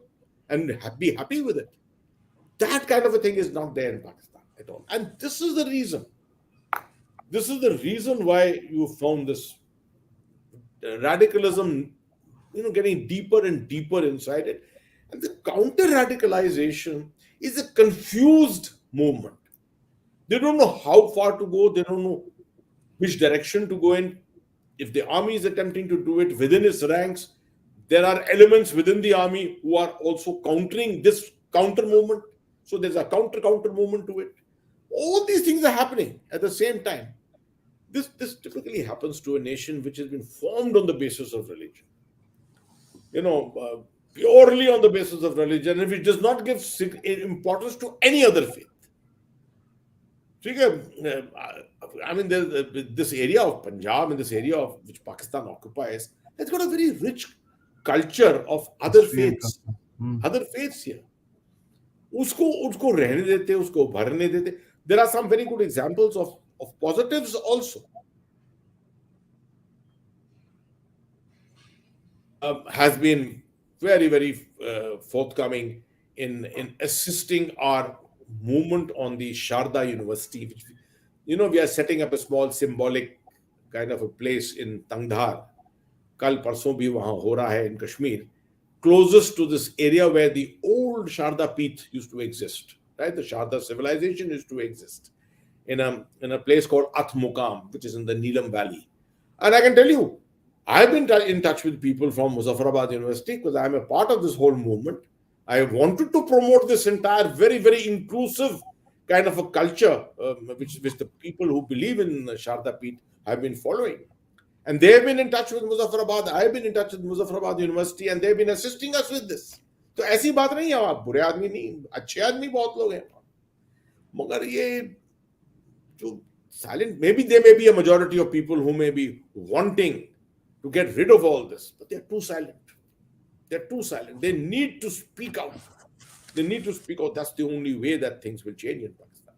and be happy with it. That kind of a thing is not there in Pakistan at all. And this is the reason. This is the reason why you found this radicalism, getting deeper and deeper inside it. And the counter-radicalization is a confused movement. They don't know how far to go. They don't know which direction to go in. If the army is attempting to do it within its ranks, there are elements within the army who are also countering this counter movement. So there's a counter movement to it. All these things are happening at the same time. This typically happens to a nation which has been formed on the basis of religion. Purely on the basis of religion, and which does not give importance to any other faith. I mean, this area of Punjab and this area of which Pakistan occupies, it's got a very rich culture of other faiths. Other faiths here. उसको रहने देते, उसको भरने देते. There are some very good examples of positives also. Has been very, very forthcoming in assisting our movement on the Sharda University, which we are setting up a small symbolic kind of a place in Tangdhar. Kal parson bhi wahan ho raha hai in Kashmir, closest to this area where the old Sharda Peeth used to exist, right? The Sharda civilization used to exist in a place called Ath Muqam, which is in the Neelam Valley. And I can tell you, I've been in touch with people from Muzaffarabad University because I'm a part of this whole movement. I wanted to promote this entire very, very inclusive kind of a culture, which the people who believe in Sharda Peeth have been following. And they've been in touch with Muzaffarabad. I've been in touch with Muzaffarabad University, and they've been assisting us with this. तो ऐसी बात नहीं है, आप बुरे आदमी नहीं, अच्छे आदमी बहुत लोग हैं. मगर ये जो silent, maybe there may be a majority of people who may be wanting to get rid of all this, but they're too silent. They're too silent. They need to speak out. They need to speak out. That's the only way that things will change in Pakistan.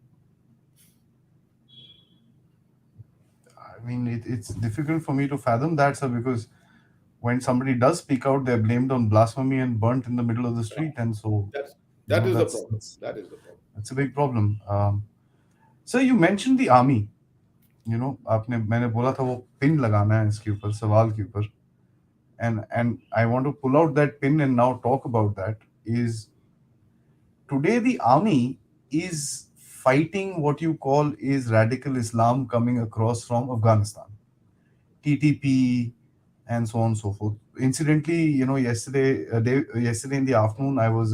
I mean, it's difficult for me to fathom that, sir, because when somebody does speak out, they're blamed on blasphemy and burnt in the middle of the street. And so that is the problem. That is the problem. That's a big problem. So you mentioned the army. मैंने बोला था वो pin लगाना है इसके ऊपर, सवाल के ऊपर. And I want to pull out that pin and now talk about that. Is today the army is fighting what you call is radical Islam coming across from Afghanistan, TTP, and so on and so forth. Incidentally, yesterday in the afternoon, I was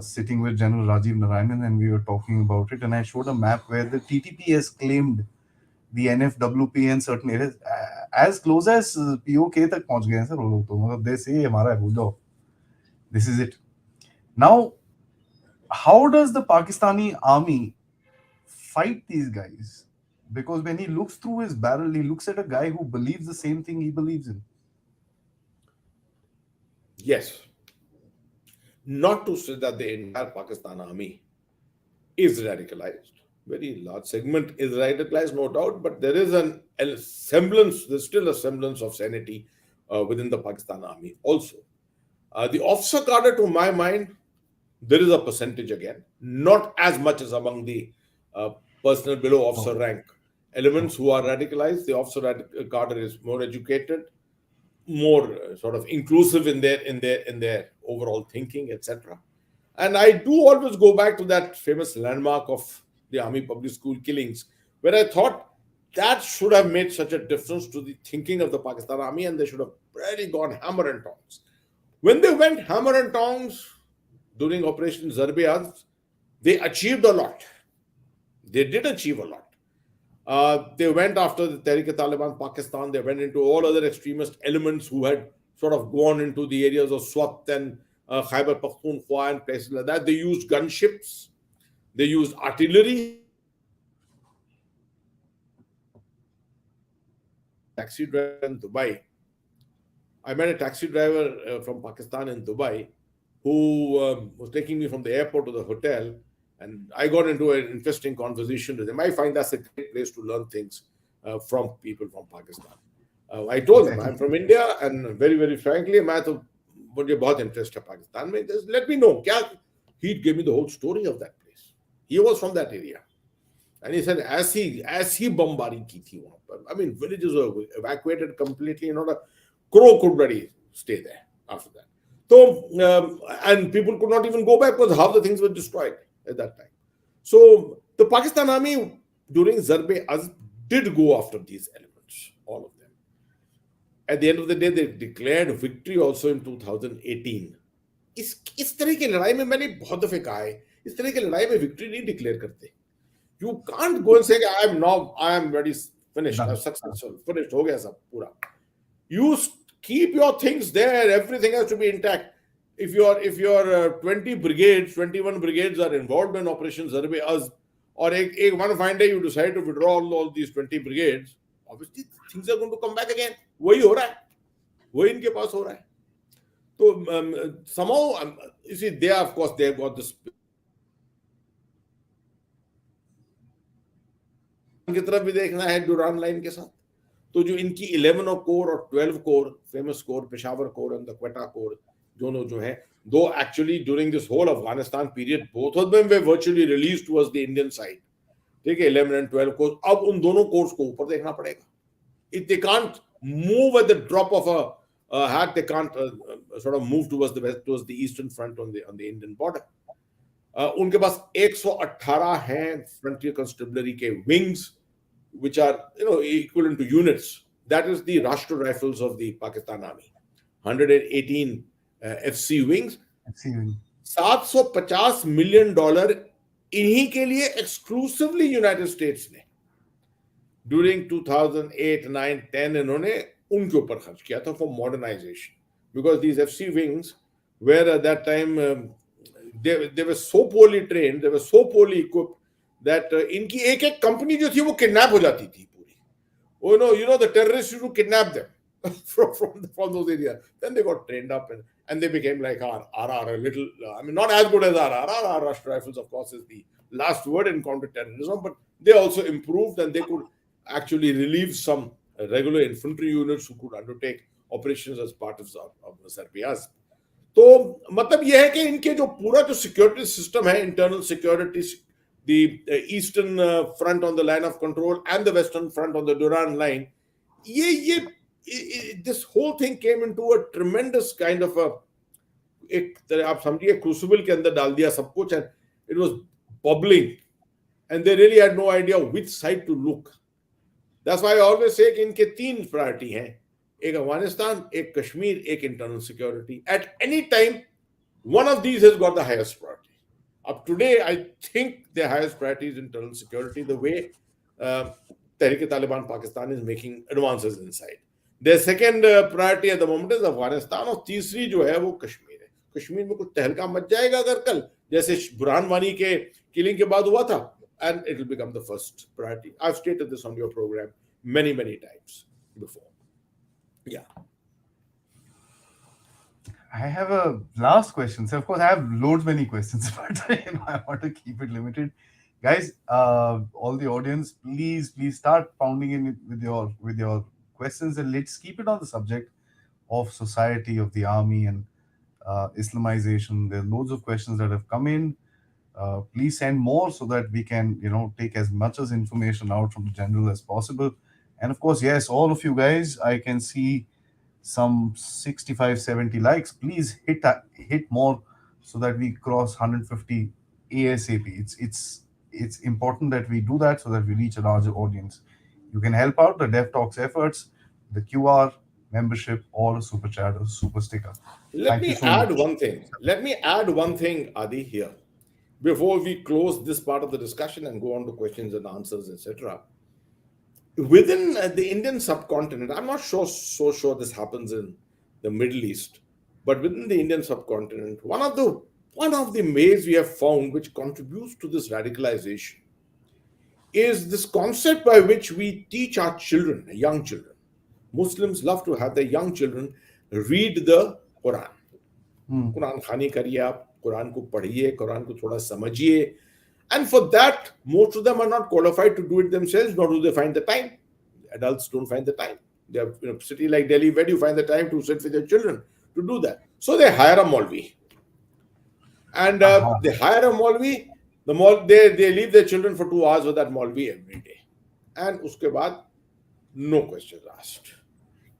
sitting with General Rajiv Narayanan, and we were talking about it. And I showed a map where the TTP has claimed the NFWP and certain areas as close as POK तक पहुंच गए हैं sir वो लोग तो मतलब they say हमारा है, हो जाओ, this is it. Now, how does the Pakistani army fight these guys? Because when he looks through his barrel, he looks at a guy who believes the same thing he believes in. Yes. Not to say that the entire Pakistan army is radicalized. Very large segment is radicalized, no doubt, but there is a semblance, there's still a semblance of sanity within the Pakistan army also. The officer cadre, to my mind, there is a percentage again, not as much as among the personnel below officer rank elements who are radicalized. The officer cadre is more educated, more sort of inclusive in their overall thinking, etc. And I do always go back to that famous landmark of the army public school killings, where I thought that should have made such a difference to the thinking of the Pakistan army, and they should have really gone hammer and tongs. When they went hammer and tongs during Operation Zarb-e-Azb, they achieved a lot. They did achieve a lot. They went after the Tehrik-e-Taliban Pakistan. They went into all other extremist elements who had sort of gone into the areas of Swat and Khyber Pakhtunkhwa and places like that. They used gunships. They used artillery. Taxi driver in Dubai. I met a taxi driver from Pakistan in Dubai who was taking me from the airport to the hotel, and I got into an interesting conversation with him. I find that's a great place to learn things from people from Pakistan. I told him I'm from India, and very, very frankly, मुझे बहुत interest है पाकिस्तान में. Just let me know. He gave me the whole story of that place. He was from that area, and he said as he bombarding की थी वहाँ पर. I mean, villages were evacuated completely. Not a crow could really stay there after that. So, and people could not even go back because half the things were destroyed at that time. So the Pakistan army during Zarb-e-Azb did go after these elements, all of them. At the end of the day, they declared victory also in 2018. इस तरह की लड़ाई में मैंने बहुत दफे कहा है, इस तरह की लड़ाई में victory नहीं declare करते. You can't go and say I am ready, finished, I'm successful, finished, हो गया सब पूरा. You keep your things there. Everything has to be intact. If your 20 brigades, 21 brigades are involved in Operation Zarb-e-Azb, or one fine day you decide to withdraw all these 20 brigades, obviously things are going to come back again. वही हो रहा है, वही इनके पास हो रहा है. तो somehow, you see, they of course they have got this. की तरफ भी देखना है डुरान लाइन के साथ. तो जो इनकी 11 कोर और 12 corps, famous corps, Peshawar corps and the Quetta corps, दोनों जो हैं, दो actually during this whole Afghanistan period, both of them वे virtually released towards the Indian side. ठीक है, 11 एंड 12 कोर. अब उन दोनों कोर्स को ऊपर देखना पड़ेगा. If they can't move at the drop of a hat, they can't sort of move towards the west, towards the eastern front on the Indian border. उनके पास 118 हैं फ्रंटियर कंस्टिबुलरी के wings, which are equivalent to units. That is the Rashtra Rifles of the Pakistan Army. 118 FC wings. $750 million इन्हीं के लिए exclusively United States ने during 2008, 9, 10 इन्होंने उनके ऊपर खर्च किया था for modernization, because these FC wings were at that time they were so poorly trained, they were so poorly equipped that इनकी एक कंपनी जो थी वो किडनैप हो जाती थी पूरी. You know the terrorists used to kidnap them from those areas. Then they got trained up and they became like our RR, a little, I mean, not as good as our Rashtra Rifles, of course, is the last word in counter-terrorism, but they also improved and they could actually relieve some regular infantry units who could undertake operations as part of Zarb-e-Azb. तो मतलब यह है कि इनके जो पूरा जो security system है, internal security, the eastern front on the line of control and the western front on the Durand line, this whole thing came into a tremendous kind of आप समझिए क्रूसिबल के अंदर डाल दिया सब कुछ, and it was bubbling and they really had no idea which side to look. That's why I always say कि इनके तीन प्रायोरिटी हैं, एक अफगानिस्तान, एक कश्मीर, एक internal security. At any time One of these has got the highest priority. Up today, I think the highest priority is internal security, the way uh, Tehrik-e-Taliban Pakistan is making advances inside. Their second priority at the moment is Afghanistan, और तीसरी जो है वो कश्मीर है. कश्मीर में कुछ तहलका much जाएगा अगर कल, जैसे बुरहान वानी के किलिंग के बाद हुआ था, and it will become the first priority. I've stated this on your program many times before. Yeah. I have a last question. So of course, I have loads many questions, but I want to keep it limited. Guys, all the audience, please start pounding in with your questions, and let's keep it on the subject of society, of the army, and Islamization. There are loads of questions that have come in. Please send more so that we can, take as much as information out from the general as possible. And of course, yes, all of you guys, I can see some 65, 70 likes. Please hit more so that we cross 150 ASAP. It's important that we do that so that we reach a larger audience. You can help out the Dev Talks efforts, the QR membership, or a super chat or super sticker. Let Thank you me so add much. one thing. Let me add one thing, Adi, here, before we close this part of the discussion and go on to questions and answers, etc. Within the Indian subcontinent, I'm not so sure this happens in the Middle East, but within the Indian subcontinent, one of the ways we have found which contributes to this radicalization is this concept by which we teach our children, young children. Muslims love to have their young children read the Quran. Hmm. Quran खानी करिए, आप कुरान को पढ़िए, कुरान को थोड़ा समझिए. And for that, most of them are not qualified to do it themselves, nor do they find the time. Adults don't find the time. They have, city like Delhi, where do you find the time to sit with your children to do that? So they hire a Maulvi. And Aha. they hire a Maulvi. They leave their children for 2 hours with that Maulvi every day. And uske baad, no questions asked.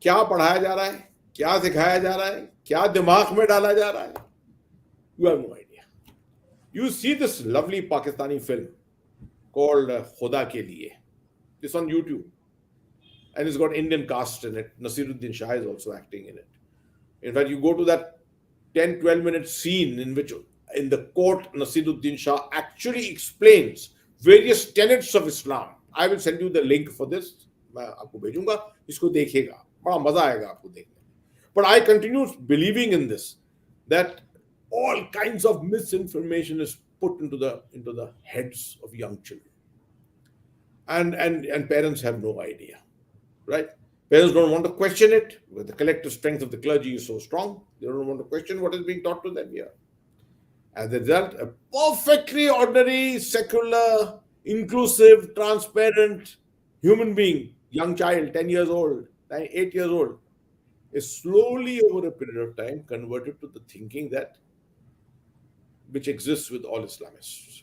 क्या पढ़ाया जा रहा है, क्या सिखाया जा रहा है, क्या दिमाग में डाला जा रहा है, you have no idea. You see this lovely Pakistani film called Khuda Ke Liye. It's on YouTube. And it's got Indian cast in it. Nasiruddin Shah is also acting in it. In fact, you go to that 10-12 minute scene in which, in the court, Nasiruddin Shah actually explains various tenets of Islam. I will send you the link for this. मैं आपको भेजूंगा, इसको देखिएगा, बड़ा मजा आएगा आपको देखने में. But I continue believing in this, that all kinds of misinformation is put into the heads of young children, and parents have no idea, right? Parents don't want to question it, but the collective strength of the clergy is so strong, they don't want to question what is being taught to them here. As a result, a perfectly ordinary, secular, inclusive, transparent human being, young child, 10 years old, 8 years old, is slowly over a period of time converted to the thinking that which exists with all Islamists.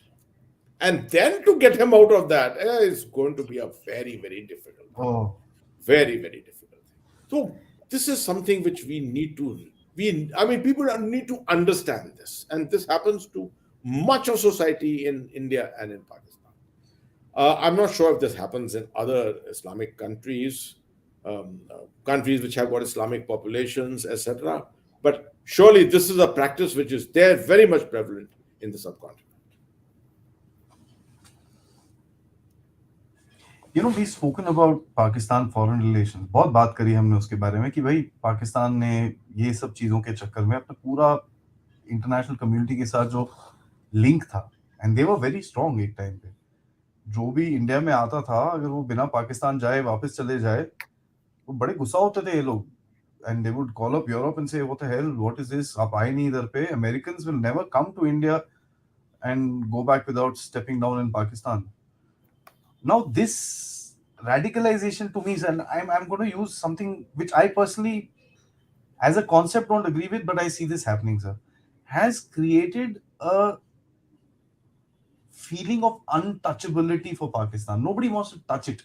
And then to get him out of that is going to be a very difficult thing. Oh, Very difficult thing. So this is something which we need to, people need to understand this. And this happens to much of society in India and in Pakistan. I'm not sure if this happens in other Islamic countries, countries which have got Islamic populations, etc. But surely this is a practice which is there, very much prevalent in the subcontinent. we've spoken about Pakistan foreign relations. बहुत बात करी हमने उसके बारे में कि भाई पाकिस्तान ने ये सब चीजों के चक्कर में अपना पूरा इंटरनेशनल कम्युनिटी के साथ जो लिंक था, and they were very strong एक टाइम पे. जो भी इंडिया में आता था, अगर वो बिना पाकिस्तान जाए वापस चले जाए, वो बड़े गुस्सा होते थे ये लोग. And they would call up Europe and say what the hell, what is this, आप आए नहीं इधर पे. Americans will never come to India and go back without stepping down in Pakistan. Now, this radicalization to me, and I'm going to use something which I personally, as a concept, don't agree with, but I see this happening, sir, has created a feeling of untouchability for Pakistan. Nobody wants to touch it.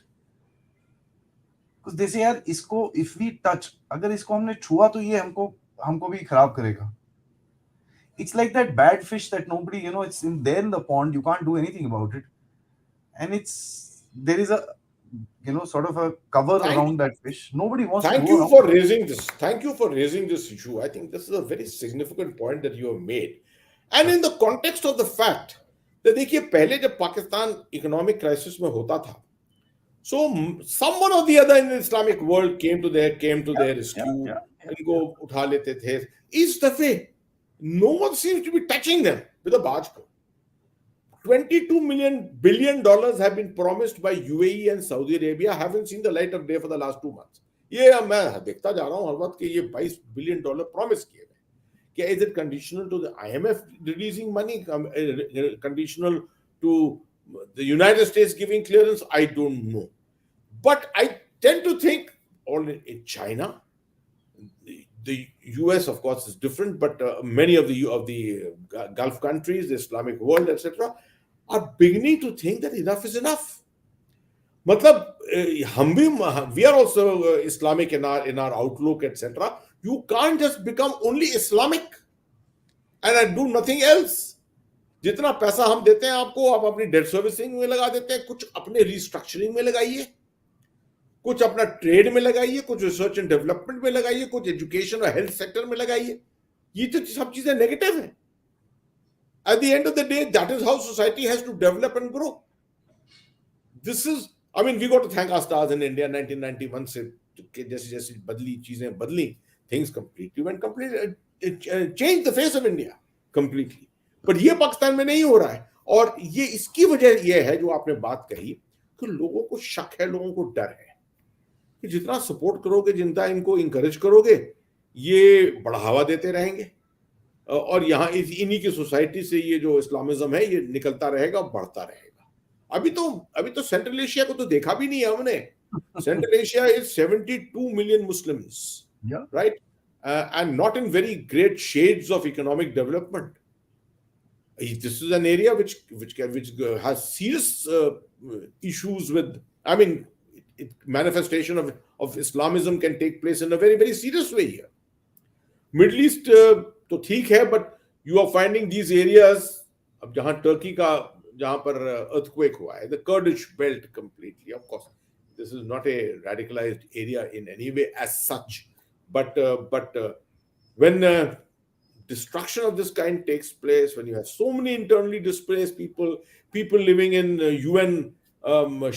Because they say, यार इसको if we touch, अगर इसको हमने छुआ तो ये हमको भी खराब करेगा. It's like that bad fish that nobody, it's there in the pond, you can't do anything about it. And there is a sort of a cover Thank around that fish. Nobody wants to Thank go you around for it. raising this. Thank you for raising this issue. I think this is a very significant point that you have made. And Yeah, in the context of the fact that देखिए पहले जब Pakistan economic crisis में होता था, so someone or the other in the Islamic world came to their yeah, rescue. yeah, yeah, इनको yeah. उठा लेते थे. इस दफे no one seems to be touching them with a barge pole. 22 million billion dollars have been promised by UAE and Saudi Arabia. Haven't seen the light of day for the last 2 months. ये मैं देखता जा रहा हूं हर वक्त कि ये 22 billion dollar promise किए गए. क्या is it conditional to the IMF releasing money, conditional to the United States giving clearance? I don't know, but I tend to think all in China, the US, of course, is different, but many of the Gulf countries, the Islamic world, etc., are beginning to think that enough is enough. मतलब हम भी we are also Islamic in our outlook, etc. You can't just become only Islamic and do nothing else. जितना पैसा हम देते हैं आपको, आप अपनी डेट सर्विसिंग में लगा देते हैं, कुछ अपने रिस्ट्रक्चरिंग में लगाइए, कुछ अपना ट्रेड में लगाइए, कुछ रिसर्च एंड डेवलपमेंट में लगाइए, कुछ एजुकेशन और हेल्थ सेक्टर में लगाइए. ये तो सब चीजें नेगेटिव है. At the end of the day, that is how society has to develop and grow. This is, I mean, we got to thank our stars in India. 1991 से जैसे जैसे बदली चीजें बदली, things completely went completely, it changed the face of India completely. But ये पाकिस्तान में नहीं हो रहा है, और ये इसकी वजह ये है जो आपने बात कही कि लोगों को शक है, लोगों को डर है कि जितना सपोर्ट करोगे, जितना इनको इंकरेज करोगे, ये बढ़ावा देते रहेंगे, और यहाँ इन्हीं की सोसाइटी से ये जो इस्लामिज्म है ये निकलता रहेगा, बढ़ता रहेगा. अभी तो सेंट्रल एशिया को तो देखा भी नहीं है हमने. Central Asia is 72 million Muslims, Yeah. right? And not in very great shades of economic development. This is an area which has serious issues with. I mean, manifestation of Islamism can take place in a very very serious way here. Middle East तो ठीक है, but you are finding these areas. अब जहां Turkey का, जहां पर earthquake हुआ है, the Kurdish belt completely, of course this is not a radicalised area in any way as such, but when destruction of this kind takes place, when you have so many internally displaced people living in UN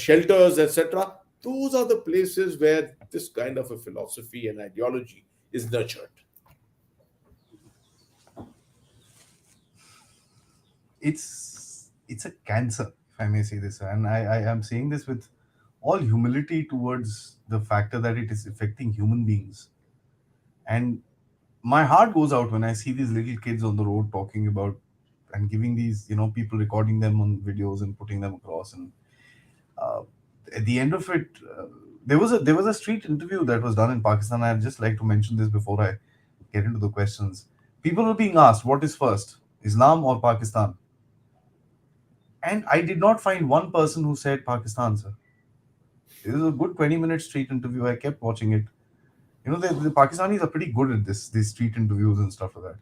shelters, etc., those are the places where this kind of a philosophy and ideology is nurtured. It's a cancer, if I may say this, and I am saying this with all humility towards the factor that it is affecting human beings. And my heart goes out when I see these little kids on the road talking about and giving these, people recording them on videos and putting them across. And uh, at the end of it, there was a street interview that was done in Pakistan. I'd just like to mention this before I get into the questions. People were being asked, what is first, Islam or Pakistan? And I did not find one person who said Pakistan, sir. It was a good 20-minute street interview. I kept watching it. The Pakistanis are pretty good at these street interviews and stuff like that.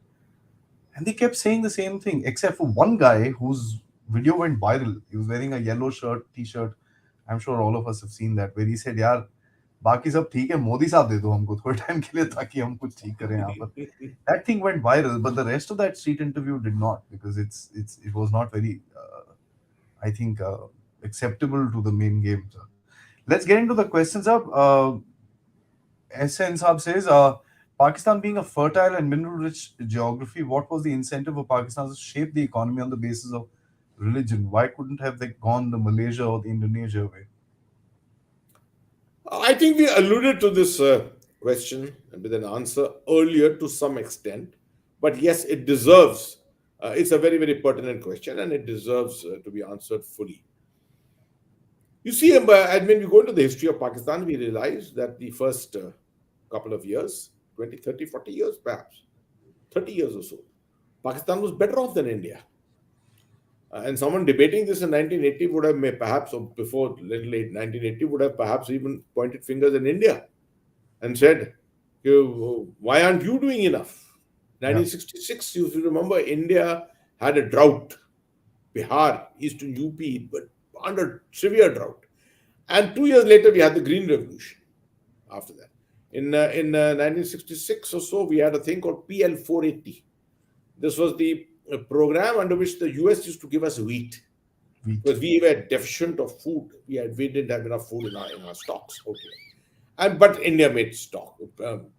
And they kept saying the same thing, except for one guy whose video went viral. He was wearing a yellow t-shirt. I'm sure all of us have seen that, where he said, यार बाकी सब ठीक है, मोदी साहब दे दो हमको थोड़े time के लिए ताकि हम कुछ ठीक करें यहाँ पर. That thing went viral, but the rest of that street interview did not, because it was not very, I think, acceptable to the main game, sir. Let's get into the questions up. SN Saab says, Pakistan being a fertile and mineral-rich geography, what was the incentive of Pakistan to shape the economy on the basis of religion? Why couldn't have they gone the Malaysia or the Indonesia way? I think we alluded to this question with an answer earlier to some extent, but yes, it deserves. It's a very, very pertinent question, and it deserves to be answered fully. You see, and when we go into the history of Pakistan, we realize that the first couple of years, 20, 30, 40 years perhaps, 30 years or so, Pakistan was better off than India. And someone debating this in 1980 would have perhaps, or before little late 1980, would have perhaps even pointed fingers in India and said, why aren't you doing enough? 1966, if you remember, India had a drought. Bihar, eastern UP, but under severe drought. And 2 years later, we had the Green Revolution after that. In 1966 or so, we had a thing called PL 480. This was the program under which the US used to give us wheat Wheat. because we were deficient of food. We didn't have enough food in our stocks. Okay, and but India made stock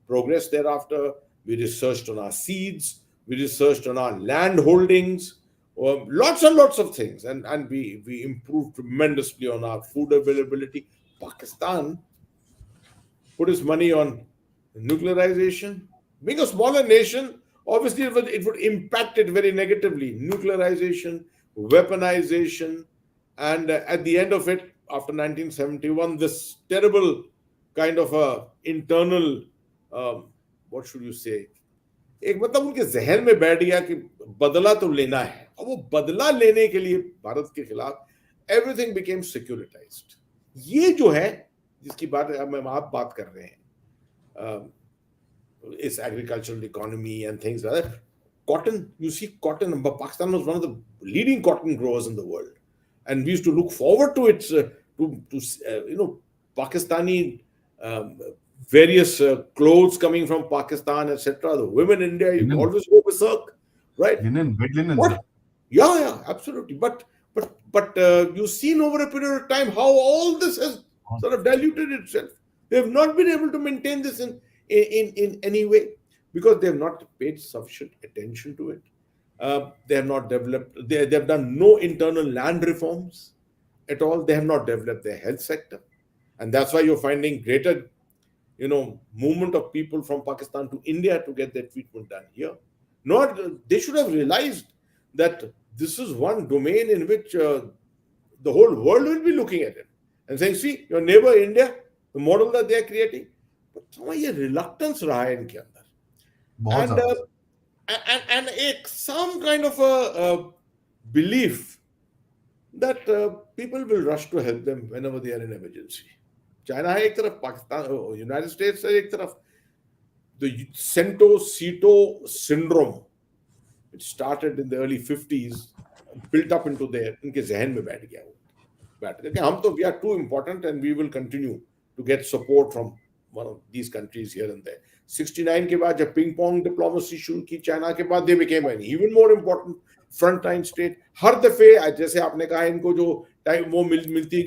progress thereafter. We researched on our seeds. We researched on our land holdings. Lots and lots of things, and we improved tremendously on our food availability. Pakistan put his money on nuclearization. Being a smaller nation, obviously it would impact it very negatively. Nuclearization, weaponization, and at the end of it, after 1971, this terrible kind of a internal, what should you say, एक मतलब उनके जहन में बैठ गया कि बदला तो लेना है और वो बदला लेने के लिए भारत के खिलाफ एवरीथिंग बिकेम सिक्योरिटाइज्ड. ये जो है जिसकी बात आप बात कर रहे हैं is agricultural economy and things like that. Cotton, you see, cotton. Pakistan was one of the leading cotton growers in the world, and we used to look forward to its Pakistani various clothes coming from Pakistan, etc. The women in India you Linen. always go berserk, right? Linen, bed linen, sir. What? Yeah, absolutely. But you've seen over a period of time how all this has sort of diluted itself. They have not been able to maintain this in any way because they have not paid sufficient attention to it. They have not developed. They have done no internal land reforms at all. They have not developed their health sector, and that's why you're finding greater, movement of people from Pakistan to India to get their treatment done here. Not they should have realized that this is one domain in which the whole world will be looking at it and saying, see, your neighbor India, the model that they are creating. But थोड़ा ये reluctance रहा है इनके अंदर. बहुत And ज्यादा. some kind of a belief that people will rush to help them whenever they are in emergency. China है एक तरफ, पाकिस्तान, United States है एक तरफ. The Sento-Sito syndrome, it started in the early 50s, built up into their, इनके जहन में बैठ गया वो. बैठ गया कि हम तो we are too important and we will continue to get support from one of these countries here and there. 69 के बाद जब पिंग पोंग डिप्लोमेसी शुरू की चाइना के बाद, they became an even more important frontline state. हर दफे जैसे आपने कहा इनको जो टाइम वो मिलती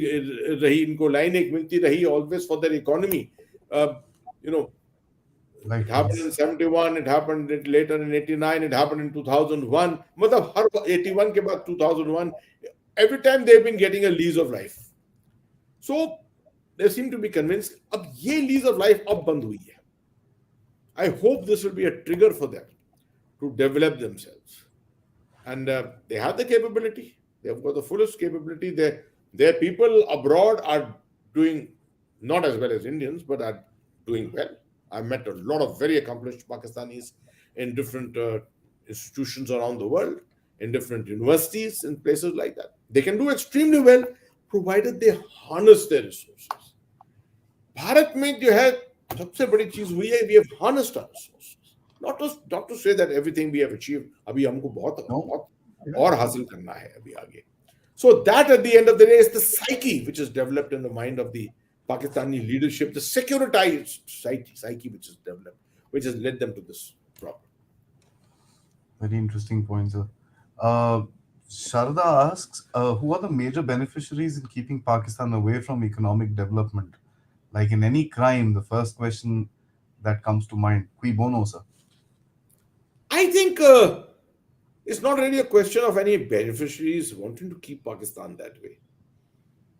रही, इनको लाइन एक मिलती रही always for their economy. It happened in 71, it happened later in 89, it happened in 2001. मतलब हर 81 के बाद 2001, every time they've been getting a lease of life. So they seem to be convinced अब ये lease of life अब बंद हुई है. I hope this will be a trigger for them to develop themselves. And they have the capability. They have got the fullest capability. Their people abroad are doing not as well as Indians, but are doing well. I've met a lot of very accomplished Pakistanis in different institutions around the world, in different universities, in places like that. They can do extremely well, provided they harness their resources. Bharat में जो है सबसे बड़ी चीज हुई है, we have harnessed our resources. Not to say that everything we have achieved, अभी हमको बहुत और हासिल करना है अभी आगे. So that at the end of the day is the psyche which is developed in the mind of the Pakistani leadership, the securitized psyche which is developed, which has led them to this problem. Very interesting point, sir. Sharda asks, who are the major beneficiaries in keeping Pakistan away from economic development? Like in any crime, the first question that comes to mind, cui bono, sir? I think it's not really a question of any beneficiaries wanting to keep Pakistan that way.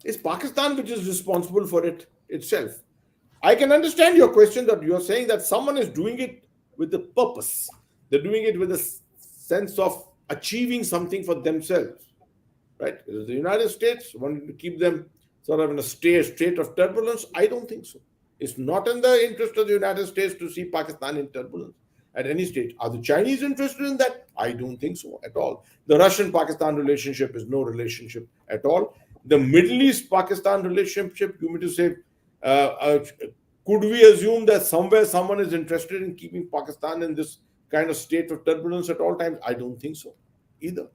It's Pakistan which is responsible for it itself. I can understand your question that you're saying that someone is doing it with a purpose. They're doing it with a sense of achieving something for themselves, right? The United States wanting to keep them sort of in a state of turbulence. I don't think so. It's not in the interest of the United States to see Pakistan in turbulence at any stage. Are the Chinese interested in that? I don't think so at all. The Russian-Pakistan relationship is no relationship at all. The Middle East-Pakistan relationship, you mean to say, could we assume that somewhere someone is interested in keeping Pakistan in this kind of state of turbulence at all times? I don't think so either.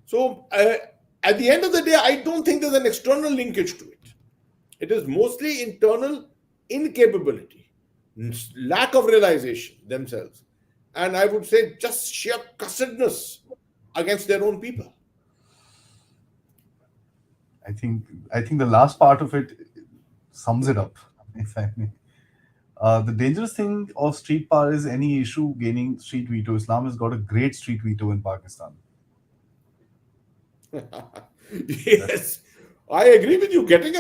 So at the end of the day, I don't think there's an external linkage to it. It is mostly internal incapability, lack of realization themselves, and I would say just sheer cussedness against their own people. I think I think the last part of it sums it up, if I may. The dangerous thing of street power is any issue gaining street veto. Islam has got a great street veto in Pakistan. That's Yes, I agree with you. Getting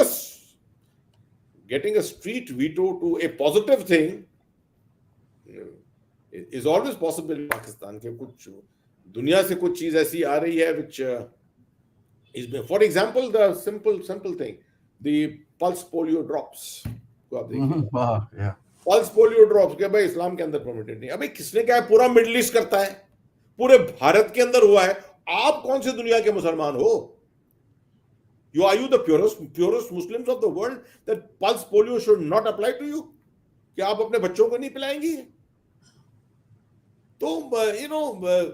a street veto to a positive thing is always possible in Pakistan. के कुछ दुनिया से कुछ चीज ऐसी आ रही है which is, for example, the simple thing, the pulse polio drops को आप देखिए, yeah. पल्स पोलियो ड्रॉप्स के भाई इस्लाम के अंदर परमिटेड नहीं। अबे किसने क्या है, पूरा मिडिल ईस्ट करता है, पूरे भारत के अंदर हुआ है। आप कौन से दुनिया के मुसलमान हो? You are you the purest Muslims of the world that pulse polio should not apply to you? कि आप अपने बच्चों को नहीं पिलाएंगी? तो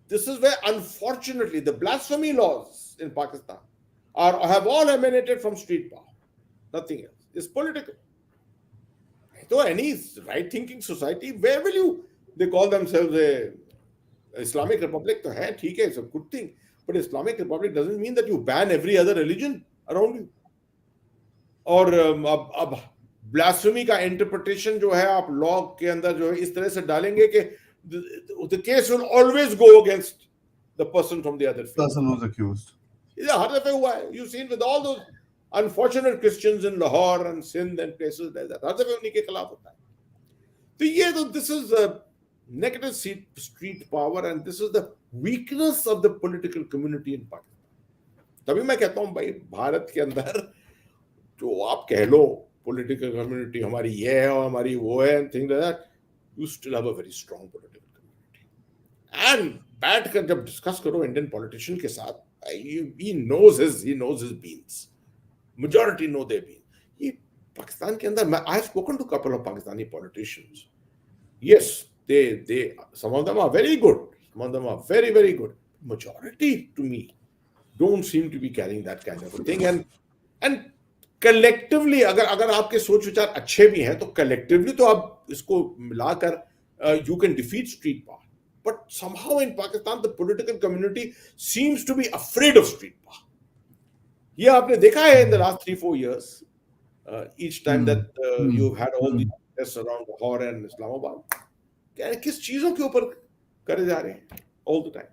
this is where unfortunately the blasphemy laws in Pakistan have all emanated from street power. Nothing else. It's political. So any right thinking society, where will you? They call themselves a Islamic Republic. तो है, ठीक है, it's a good thing. But Islamic Republic doesn't mean that you ban every other religion around you. और अब blasphemy का interpretation जो है आप लॉ के अंदर जो है इस तरह से डालेंगे कि the case will always go against the person from the other faith. Person who's accused. Yeah, हर दफे हुआ है. You've seen with all those unfortunate Christians in Lahore and Sindh and places like that. हर दफे उन्हीं के खिलाफ होता है. तो ये तो this is a negative street power and this is the weakness of the political community in Pakistan. तभी मैं कहता हूँ भाई भारत के अंदर जो आप कह लो political community हमारी ये है और हमारी वो है and things like that, you still have a very strong political community. And बैठ कर जब discuss करो Indian politician के साथ, he knows his beans. Majority know their beans. ये पाकिस्तान के अंदर I have spoken to a couple of Pakistani politicians. Yes, they some of them are very good. Some of them are very, very good. Majority to me don't seem to be carrying that kind of a thing. And collectively अगर आपके सोच विचार अच्छे भी हैं तो collectively तो आप इसको मिलाकर you can defeat street power. But somehow in Pakistan the political community seems to be afraid of street power. ये आपने देखा है in the last 3-4 years, each time that you've had all these protests around Lahore and Islamabad, किस चीजों के ऊपर करे जा रहे हैं all the time.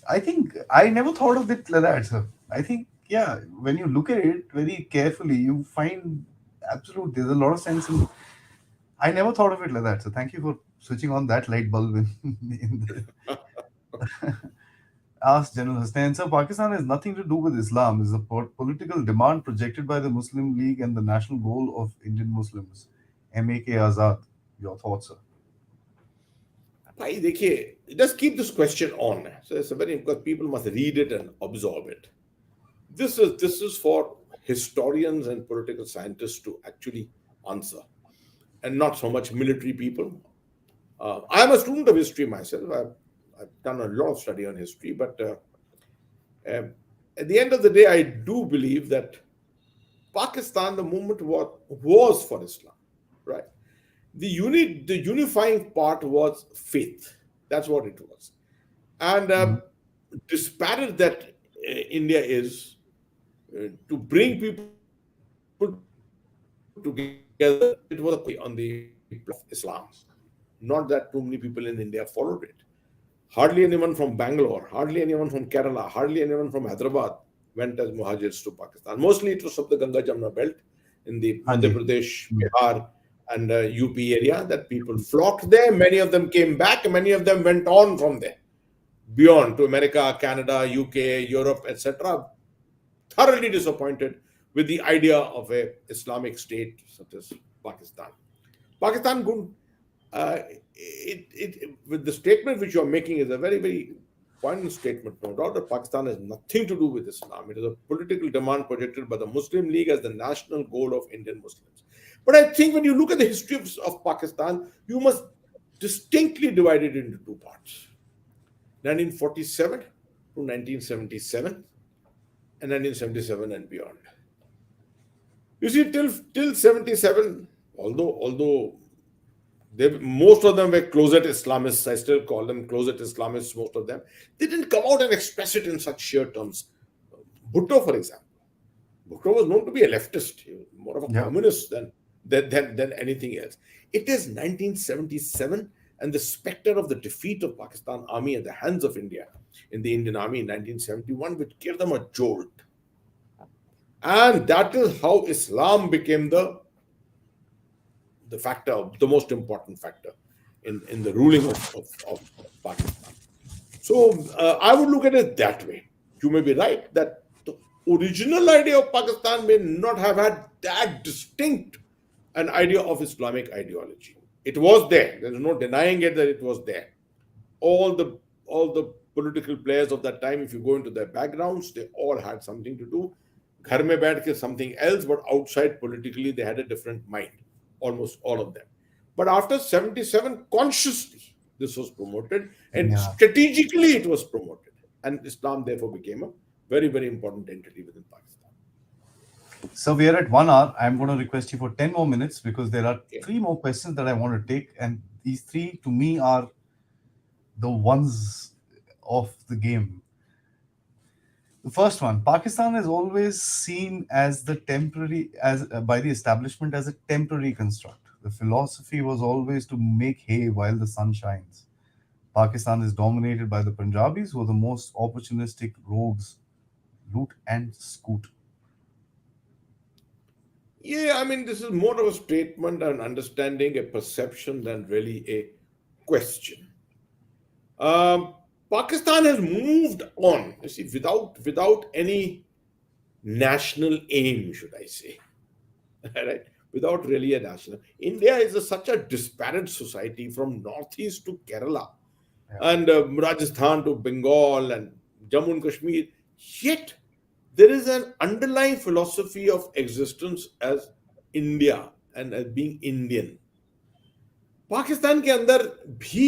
I think I never thought of it like that, sir. I think, yeah, when you look at it very carefully, you find there's a lot of sense in. I never thought of it like that. So thank you for switching on that light bulb in the Ask General Hasnain. Sir, Pakistan has nothing to do with Islam. It's a political demand projected by the Muslim League and the national goal of Indian Muslims. MAK Azad. Your thoughts, sir? भाई देखिए, just keep this question on. So it's a very because people must read it and absorb it. This is for historians and political scientists to actually answer, and not so much military people. I'm a student of history myself. I've done a lot of study on history, but at the end of the day, I do believe that Pakistan, the movement was for Islam, right? The unifying part was faith. That's what it was. And disparate that India is, to bring people together, it was on the of Islam. Not that too many people in India followed it. Hardly anyone from Bangalore, hardly anyone from Kerala, hardly anyone from Hyderabad went as muhajirs to Pakistan. Mostly it was of the Ganga Jamna belt in the Madhya Pradesh, Bihar, and UP area that people flocked there. Many of them came back. Many of them went on from there, beyond to America, Canada, UK, Europe, etc. Thoroughly disappointed with the idea of a Islamic state such as Pakistan. Pakistan with the statement which you are making is a very, very poignant statement. No doubt that Pakistan has nothing to do with Islam. It is a political demand projected by the Muslim League as the national goal of Indian Muslims. But I think when you look at the history of Pakistan, you must distinctly divide it into two parts. 1947 to 1977 and 1977 and beyond. You see, till 77, although most of them were closet Islamists, I still call them closet Islamists, most of them, they didn't come out and express it in such sheer terms. Bhutto, for example. Bhutto was known to be a leftist, he was more of a Yeah. communist than anything else. It is 1977 and the specter of the defeat of Pakistan army at the hands of India in the Indian army in 1971, which gave them a jolt. And that is how Islam became the factor, the most important factor in the ruling of Pakistan. So I would look at it that way. You may be right that the original idea of Pakistan may not have had that distinct an idea of Islamic ideology. It was there. There is no denying it that it was there. All the political players of that time, if you go into their backgrounds, they all had something to do. Ghar mein baith ke something else, but outside politically they had a different mind. Almost all of them. But after 77, consciously this was promoted and Yeah. strategically it was promoted. And Islam therefore became a very, very important entity within Pakistan. So we are at 1 hour. I'm going to request you for 10 more minutes because there are Okay. 3 more questions that I want to take. And these three, to me, are the ones of the game. The first one, Pakistan is always seen as the temporary, as by the establishment as a temporary construct. The philosophy was always to make hay while the sun shines. Pakistan is dominated by the Punjabis, who are the most opportunistic rogues, loot and scoot. Yeah, I mean, this is more of a statement and understanding, a perception than really a question. Um, Pakistan has moved on, you see, without any national aim, should I say, right? Without really a national. India is such a disparate society from northeast to Kerala Yeah. and Rajasthan to Bengal and Jammu and Kashmir. Yet there is an underlying philosophy of existence as India and as being Indian. Pakistan के अंदर भी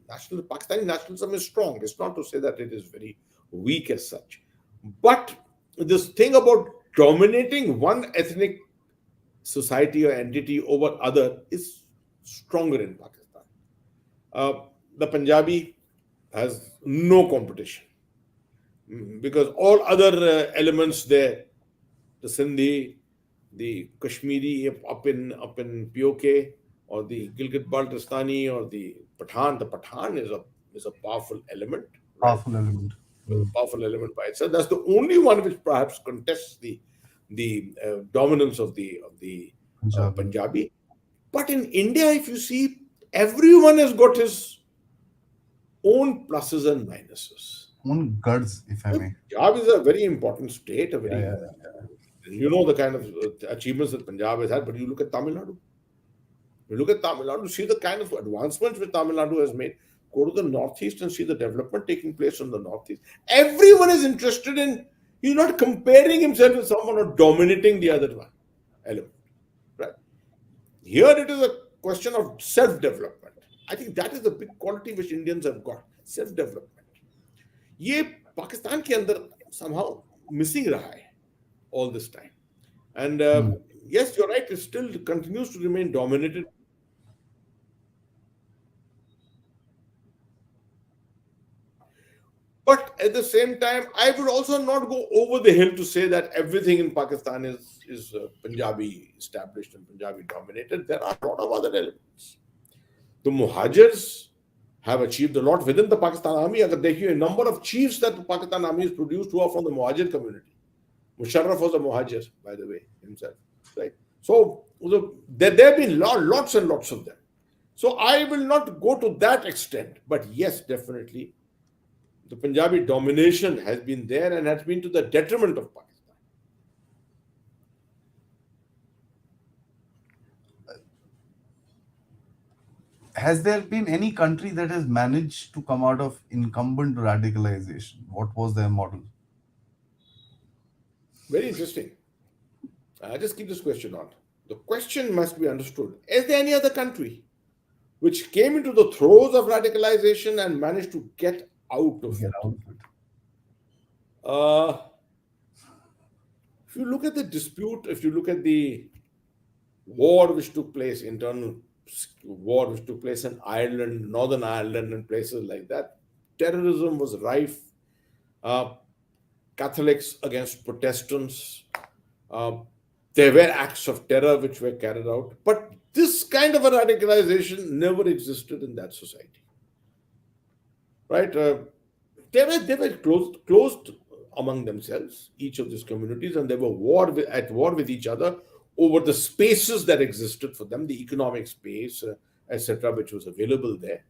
national Pakistani nationalism is strong. It's not to say that it is very weak as such, but this thing about dominating one ethnic society or entity over other is stronger in Pakistan. Uh, the Punjabi has no competition because all other elements there, the Sindhi, the Kashmiri up in POK, or the Gilgit-Baltistani, or the Pathan. The Pathan is a powerful element, right? Powerful element. A powerful element by itself. That's the only one which perhaps contests the dominance of the Punjabi. Punjabi. But in India, if you see, everyone has got his own pluses and minuses. One guards, if I may. Punjab is a very important state, a Yeah, very, yeah. you know, the kind of achievements that Punjab has had, but you look at Tamil Nadu. You look at Tamil Nadu, see the kind of advancements which Tamil Nadu has made. Go to the northeast and see the development taking place in the northeast. Everyone is interested in, he's not comparing himself with someone or dominating the other one element. Right? Here it is a question of self-development. I think that is the big quality which Indians have got, self-development. ये पाकिस्तान के अंदर somehow missing रहा है all this time. And yes, you're right, it still continues to remain dominated. But at the same time, I would also not go over the hill to say that everything in Pakistan is Punjabi established and Punjabi dominated. There are a lot of other elements. The Muhajirs have achieved a lot within the Pakistan army. अगर देखिए, a number of chiefs that the Pakistan army has produced who are from the Muhajir community. Musharraf was a Muhajir, by the way, himself. Right? So there have been lots and lots of them. So I will not go to that extent. But yes, definitely, the Punjabi domination has been there and has been to the detriment of Pakistan. Has there been any country that has managed to come out of incumbent radicalization? What was their model? Very interesting. I just keep this question on. The question must be understood. Is there any other country which came into the throes of radicalization and managed to get out of Get it? out of it. Uh, you look at the dispute, if you look at the war which took place, internal war which took place in Ireland, Northern Ireland, and places like that, terrorism was rife. Uh, Catholics against Protestants. Uh, there were acts of terror which were carried out, but this kind of a radicalization never existed in that society, right? They were closed among themselves, each of these communities, and they were at war with each other over the spaces that existed for them, the economic space, etc., which was available there.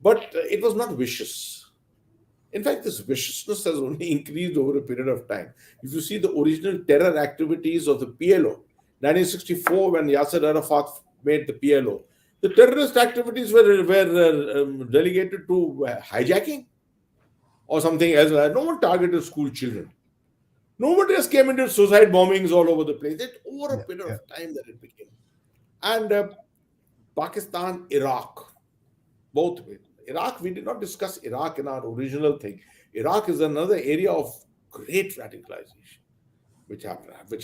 But it was not vicious. In fact, this viciousness has only increased over a period of time. If you see the original terror activities of the PLO, 1964, when Yasser Arafat made the PLO, the terrorist activities were relegated to hijacking or something else. No one targeted school children. Nobody just came into suicide bombings all over the place. It over a period of time that it became. And Pakistan, Iraq, both ways. Iraq, we did not discuss Iraq in our original thing. Iraq is another area of great radicalization, which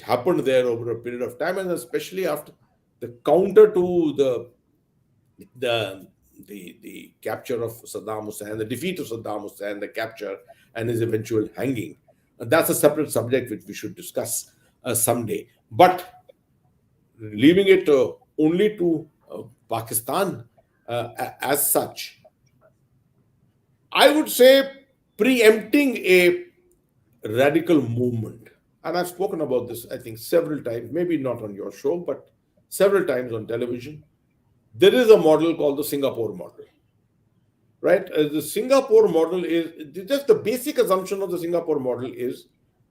happened there over a period of time, and especially after the counter to the capture of Saddam Hussein, the defeat of Saddam Hussein, the capture and his eventual hanging. And that's a separate subject which we should discuss someday. But leaving it only to Pakistan as such, I would say preempting a radical movement, and I've spoken about this, I think, several times, maybe not on your show, but several times on television. There is a model called the Singapore model, right? The Singapore model is just the basic assumption of the Singapore model is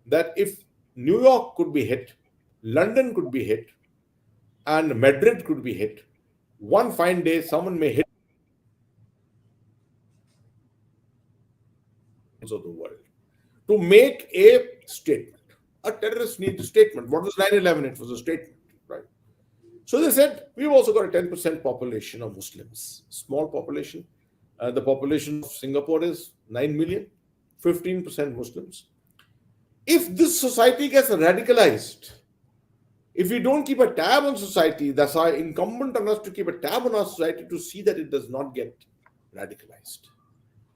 that if New York could be hit, London could be hit, and Madrid could be hit, one fine day someone may hit of the world to make a statement. A terrorist needs a statement. What was 9/11? It was a statement, right? So they said, we've also got a 10% population of Muslims, small population. The population of Singapore is 9 million, 15% Muslims. If this society gets radicalized, if we don't keep a tab on society, that's our incumbent on us to keep a tab on our society to see that it does not get radicalized.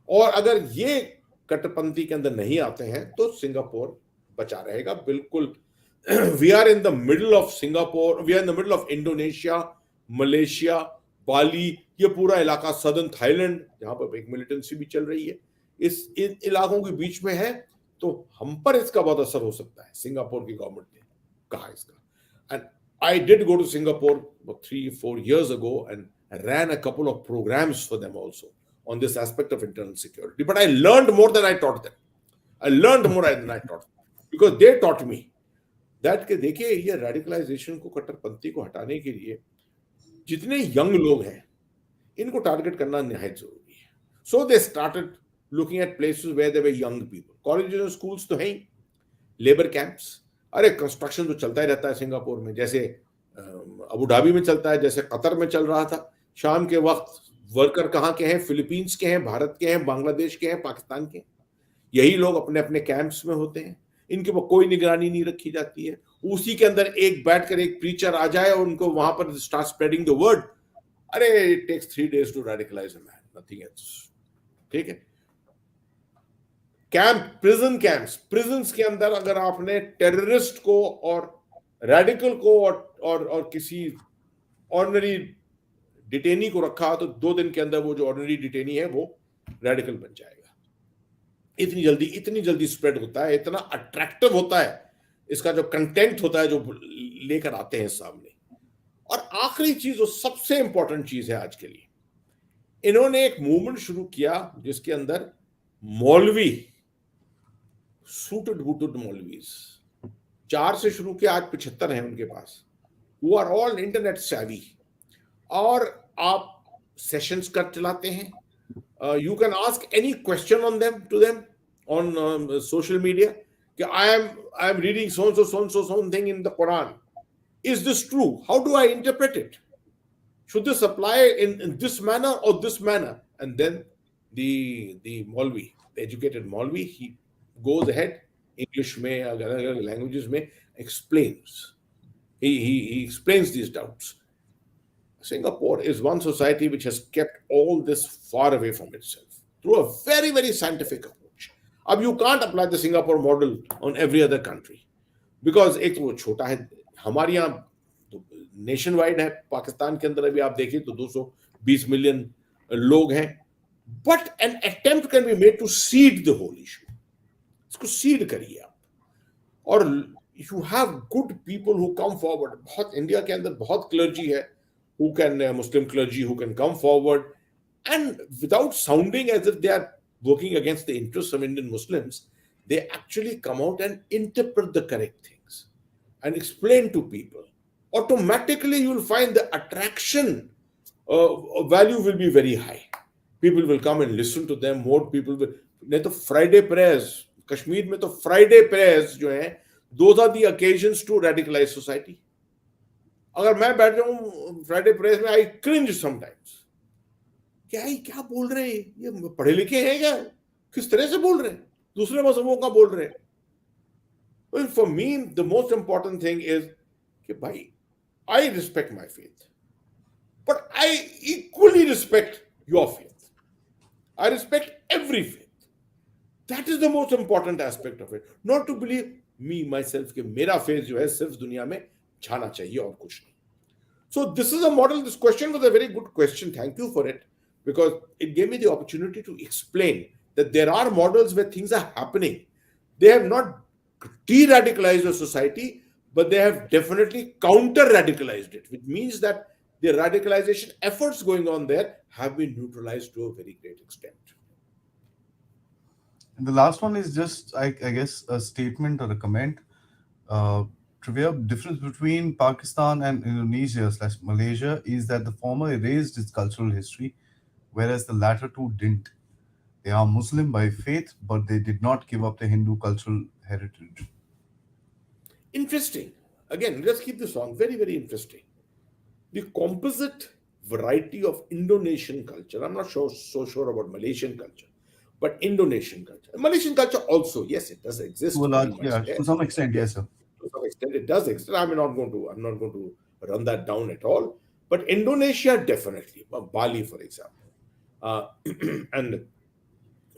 और अगर ये कट्टरपंथी के अंदर नहीं आते हैं तो सिंगापुर बचा रहेगा बिल्कुल. We are in the middle of Singapore, we are in the middle of Indonesia, Malaysia, बाली, ये पूरा इलाका सदर्न थाईलैंड जहां पर एक मिलिटेंसी भी चल रही है, इन इलाकों के बीच में है. तो हम पर इसका बहुत असर हो सकता है. सिंगापुर की गवर्नमेंट ने कहा इसका. And I did go to Singapore about 3-4 years ago and ran a couple of programs for them also on this aspect of internal security. But I learned more than I taught them. I learned more than I taught them. Because they taught me that कि देखिए ये radicalization को, कट्टरपंथी को हटाने के लिए जितने young लोग हैं इनको टारगेट करना निहायत जरूरी है. So they started looking at places where there were young people. Colleges and schools तो हैं ही, लेबर कैंप्स. अरे कंस्ट्रक्शन तो चलता ही रहता है सिंगापुर में, जैसे अबू धाबी में चलता है, जैसे कतर में चल रहा था. शाम के वक्त वर्कर कहाँ के हैं? फिलीपींस के हैं, भारत के हैं, बांग्लादेश के हैं, पाकिस्तान के. यही लोग अपने अपने कैंप्स में होते हैं. इनके ऊपर कोई निगरानी नहीं रखी जाती है. उसी के अंदर एक बैठकर एक प्रीचर आ जाए और उनको वहां पर स्टार्ट स्प्रेडिंग द वर्ड. अरे it takes 3 days to radicalise a man, nothing else. ठीक है. कैंप, प्रिजन कैंप्स, प्रिजन्स के अंदर अगर आपने टेररिस्ट को और रेडिकल को और किसी ऑर्डिनरी डिटेनी को रखा तो 2 दिन के अंदर वो जो ऑर्डिनरी डिटेनी है वो रेडिकल बन जाएगा. इतनी जल्दी स्प्रेड होता है, इतना अट्रैक्टिव होता है इसका जो कंटेंट होता है जो लेकर आते हैं सामने. और आखिरी चीज, जो सबसे इंपॉर्टेंट चीज है आज के लिए, इन्होंने एक मूवमेंट शुरू किया जिसके अंदर मौलवी, सूटेड बूटेड मौलवीज, 4 से शुरू किया, आज 75 हैं उनके पास. वो आर ऑल इंटरनेट savvy. और आप सेशंस कर चलाते हैं. You can ask any question on them to them on social media. I am reading so and so something in the Quran. Is this true? How do I interpret it? Should this apply in this manner or this manner? And then the Maulvi, the educated Maulvi, he goes ahead, English में, अलग अलग languages में explains. He explains these doubts. Singapore is one society which has kept all this far away from itself through a very, very scientific approach. अब you can't apply the Singapore model on every other country because एक तो वो छोटा है, हमारे यहाँ तो nation wide है, पाकिस्तान के अंदर अभी आप देखिए तो 220 मिलियन लोग हैं, but an attempt can be made to seed the whole issue. इसको सीड करिए आप, और you have good people who come forward. बहुत इंडिया के अंदर बहुत क्लर्जी है who can Muslim clergy who can come forward and without sounding as if they are working against the interests of Indian Muslims, they actually come out and interpret the correct things and explain to people. Automatically you will find the attraction value will be very high. People will come and listen to them. More people will. नहीं तो Friday prayers, Kashmir में तो Friday prayers जो हैं, those are the occasions to radicalize society. अगर मैं बैठ जाऊं फ्राइडे प्रेस में, आई क्रिंज समटाइम्स. क्या बोल रहे हैं ये, पढ़े लिखे हैं क्या, किस तरह से बोल रहे हैं, दूसरे मजहबों का बोल रहे हैं. well, for me the most important thing is कि भाई I respect my faith, but I equally respect your faith. I respect every faith. That is the most important aspect of it, not to believe me myself कि मेरा faith जो है सिर्फ दुनिया में छाना चाहिए और कुछ नहीं. So this is a model. This question was a very good question. Thank you for it, because it gave me the opportunity to explain that there are models where things are happening. They have not de-radicalized a society, but they have definitely counter-radicalized it, which means that the radicalization efforts going on there have been neutralized to a very great extent. And the last one is just, I guess, a statement or a comment. Trivia difference between Pakistan and Indonesia/Malaysia is that the former erased its cultural history, whereas the latter two didn't. They are Muslim by faith, but they did not give up their Hindu cultural heritage. Interesting. Again, let's keep this on. Very, very interesting. The composite variety of Indonesian culture. I'm not so sure about Malaysian culture, but Indonesian culture. Malaysian culture also, yes, it does exist. To some extent, yes, sir. To some extent, it does exist. I'm not going to run that down at all. But Indonesia, definitely. Bali, for example. And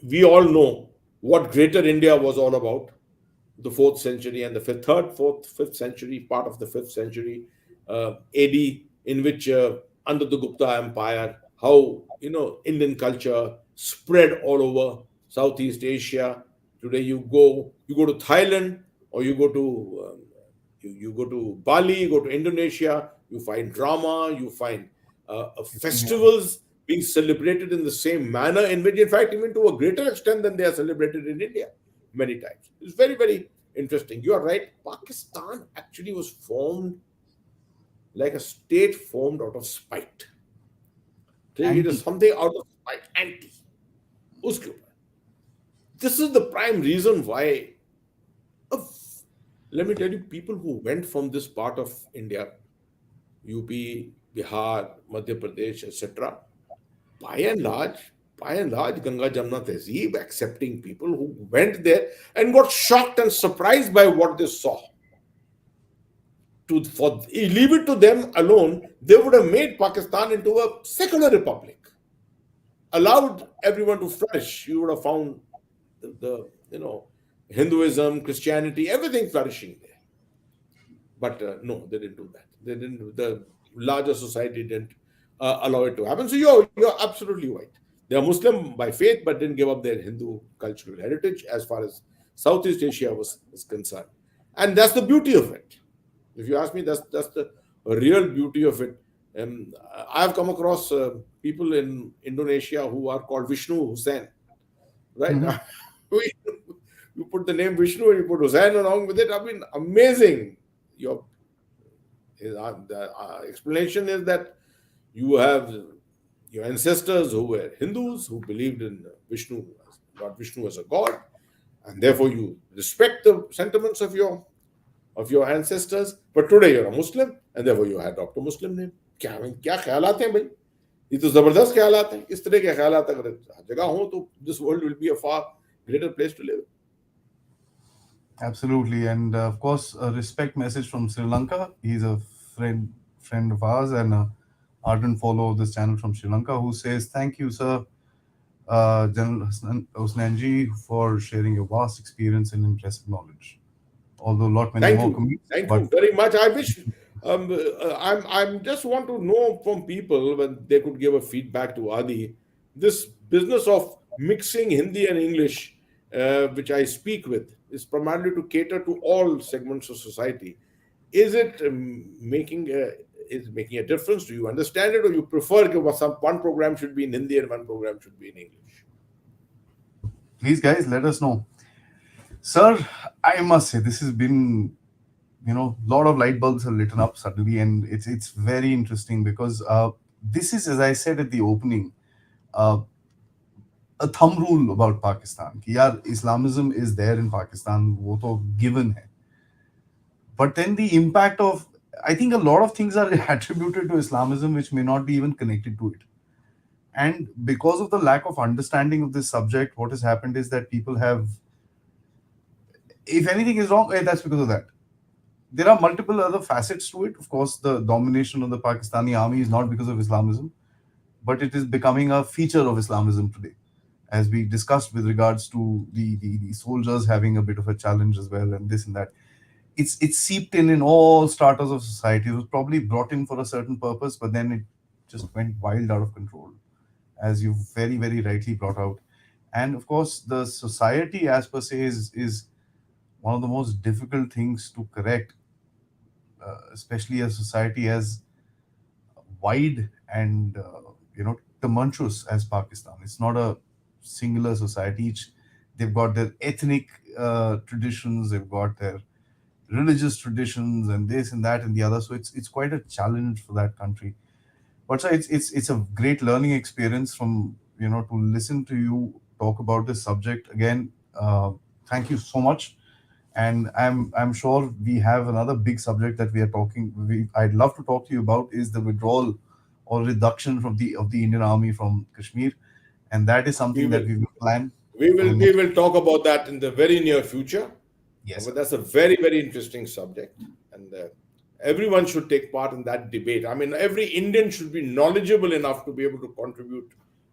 we all know what Greater India was all about. The 4th century and the 5th century, part of the 5th century, AD, in which under the Gupta Empire, how Indian culture spread all over Southeast Asia. Today, you go to Thailand, or you go to Bali, you go to Indonesia, you find drama, you find festivals being celebrated in the same manner, in which, in fact, even to a greater extent than they are celebrated in India many times. It's very, very interesting. You are right. Pakistan actually was formed like a state formed out of spite. It is something out of spite, anti. This is the prime reason why, let me tell you, people who went from this part of India, UP, Bihar, Madhya Pradesh, etc., by and large, Ganga Jamna Tehzeeb, accepting people who went there and got shocked and surprised by what they saw. Leave it to them alone, they would have made Pakistan into a secular republic, allowed everyone to flourish. You would have found the Hinduism, Christianity, everything flourishing there. But no, they didn't do that. They didn't. The larger society didn't allow it to happen. So you're absolutely right. They are Muslim by faith, but didn't give up their Hindu cultural heritage as far as Southeast Asia is concerned. And that's the beauty of it. If you ask me, that's the real beauty of it. I've come across people in Indonesia who are called Vishnu Hussain, right? Mm-hmm. You put the name Vishnu and you put Hussain along with it. I mean, amazing. The explanation is that you have your ancestors who were Hindus, who believed in Vishnu, God Vishnu as a god, and therefore you respect the sentiments of your ancestors. But today you're a Muslim, and therefore you adopt a Muslim name. क्या ख्यालात हैं भाई? ये तो जबरदस्त ख्यालात हैं. इस तरह के ख्यालात अगर जगह हो तो this world will be a far greater place to live. Absolutely, and of course, a respect message from Sri Lanka. He's a friend of ours and a ardent follower of this channel from Sri Lanka, who says, "Thank you, sir, General Osnanji, for sharing your vast experience and impressive knowledge. Although not many Thank more you. commutes, Thank but you very much. I wish I'm just want to know from people when they could give a feedback to Adi, this business of mixing Hindi and English, which I speak with, is primarily to cater to all segments of society. Is it making a difference? Do you understand it, or you prefer that some one program should be in Hindi and one program should be in English? please, guys, let us know, sir. I must say, this has been, a lot of light bulbs are lit up suddenly, and it's very interesting because this is, as I said at the opening, uh, a thumb rule about Pakistan. कि यार Islamism is there in Pakistan, वो तो given है. But then the impact of, I think a lot of things are attributed to Islamism which may not be even connected to it. And because of the lack of understanding of this subject, what has happened is that people have, if anything is wrong, that's because of that. There are multiple other facets to it. Of course, the domination of the Pakistani army is not because of Islamism, but it is becoming a feature of Islamism today. As we discussed with regards to the soldiers having a bit of a challenge as well, and this and that. It's seeped in all stratas of society. It was probably brought in for a certain purpose, but then it just went wild out of control, as you very, very rightly brought out. And of course, the society as per se is one of the most difficult things to correct, especially a society as wide and tumultuous as Pakistan. It's not a singular society. They've got their ethnic traditions, they've got their religious traditions, and this and that and the other. So it's quite a challenge for that country. But so it's a great learning experience from to listen to you talk about this subject again. Thank you so much, and I'm sure we have another big subject that we are talking. I'd love to talk to you about is the withdrawal or reduction from the Indian Army from Kashmir, and that is We something that will. we will plan We for the will we next. will talk about that in the very near future. Yes, But sir. that's a very very interesting subject, and everyone should take part in that debate. I mean, every Indian should be knowledgeable enough to be able to contribute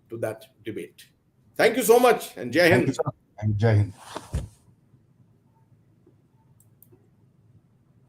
to that debate. Thank you so much, and Jai Thank you, Hind. sir, and Jai Hind.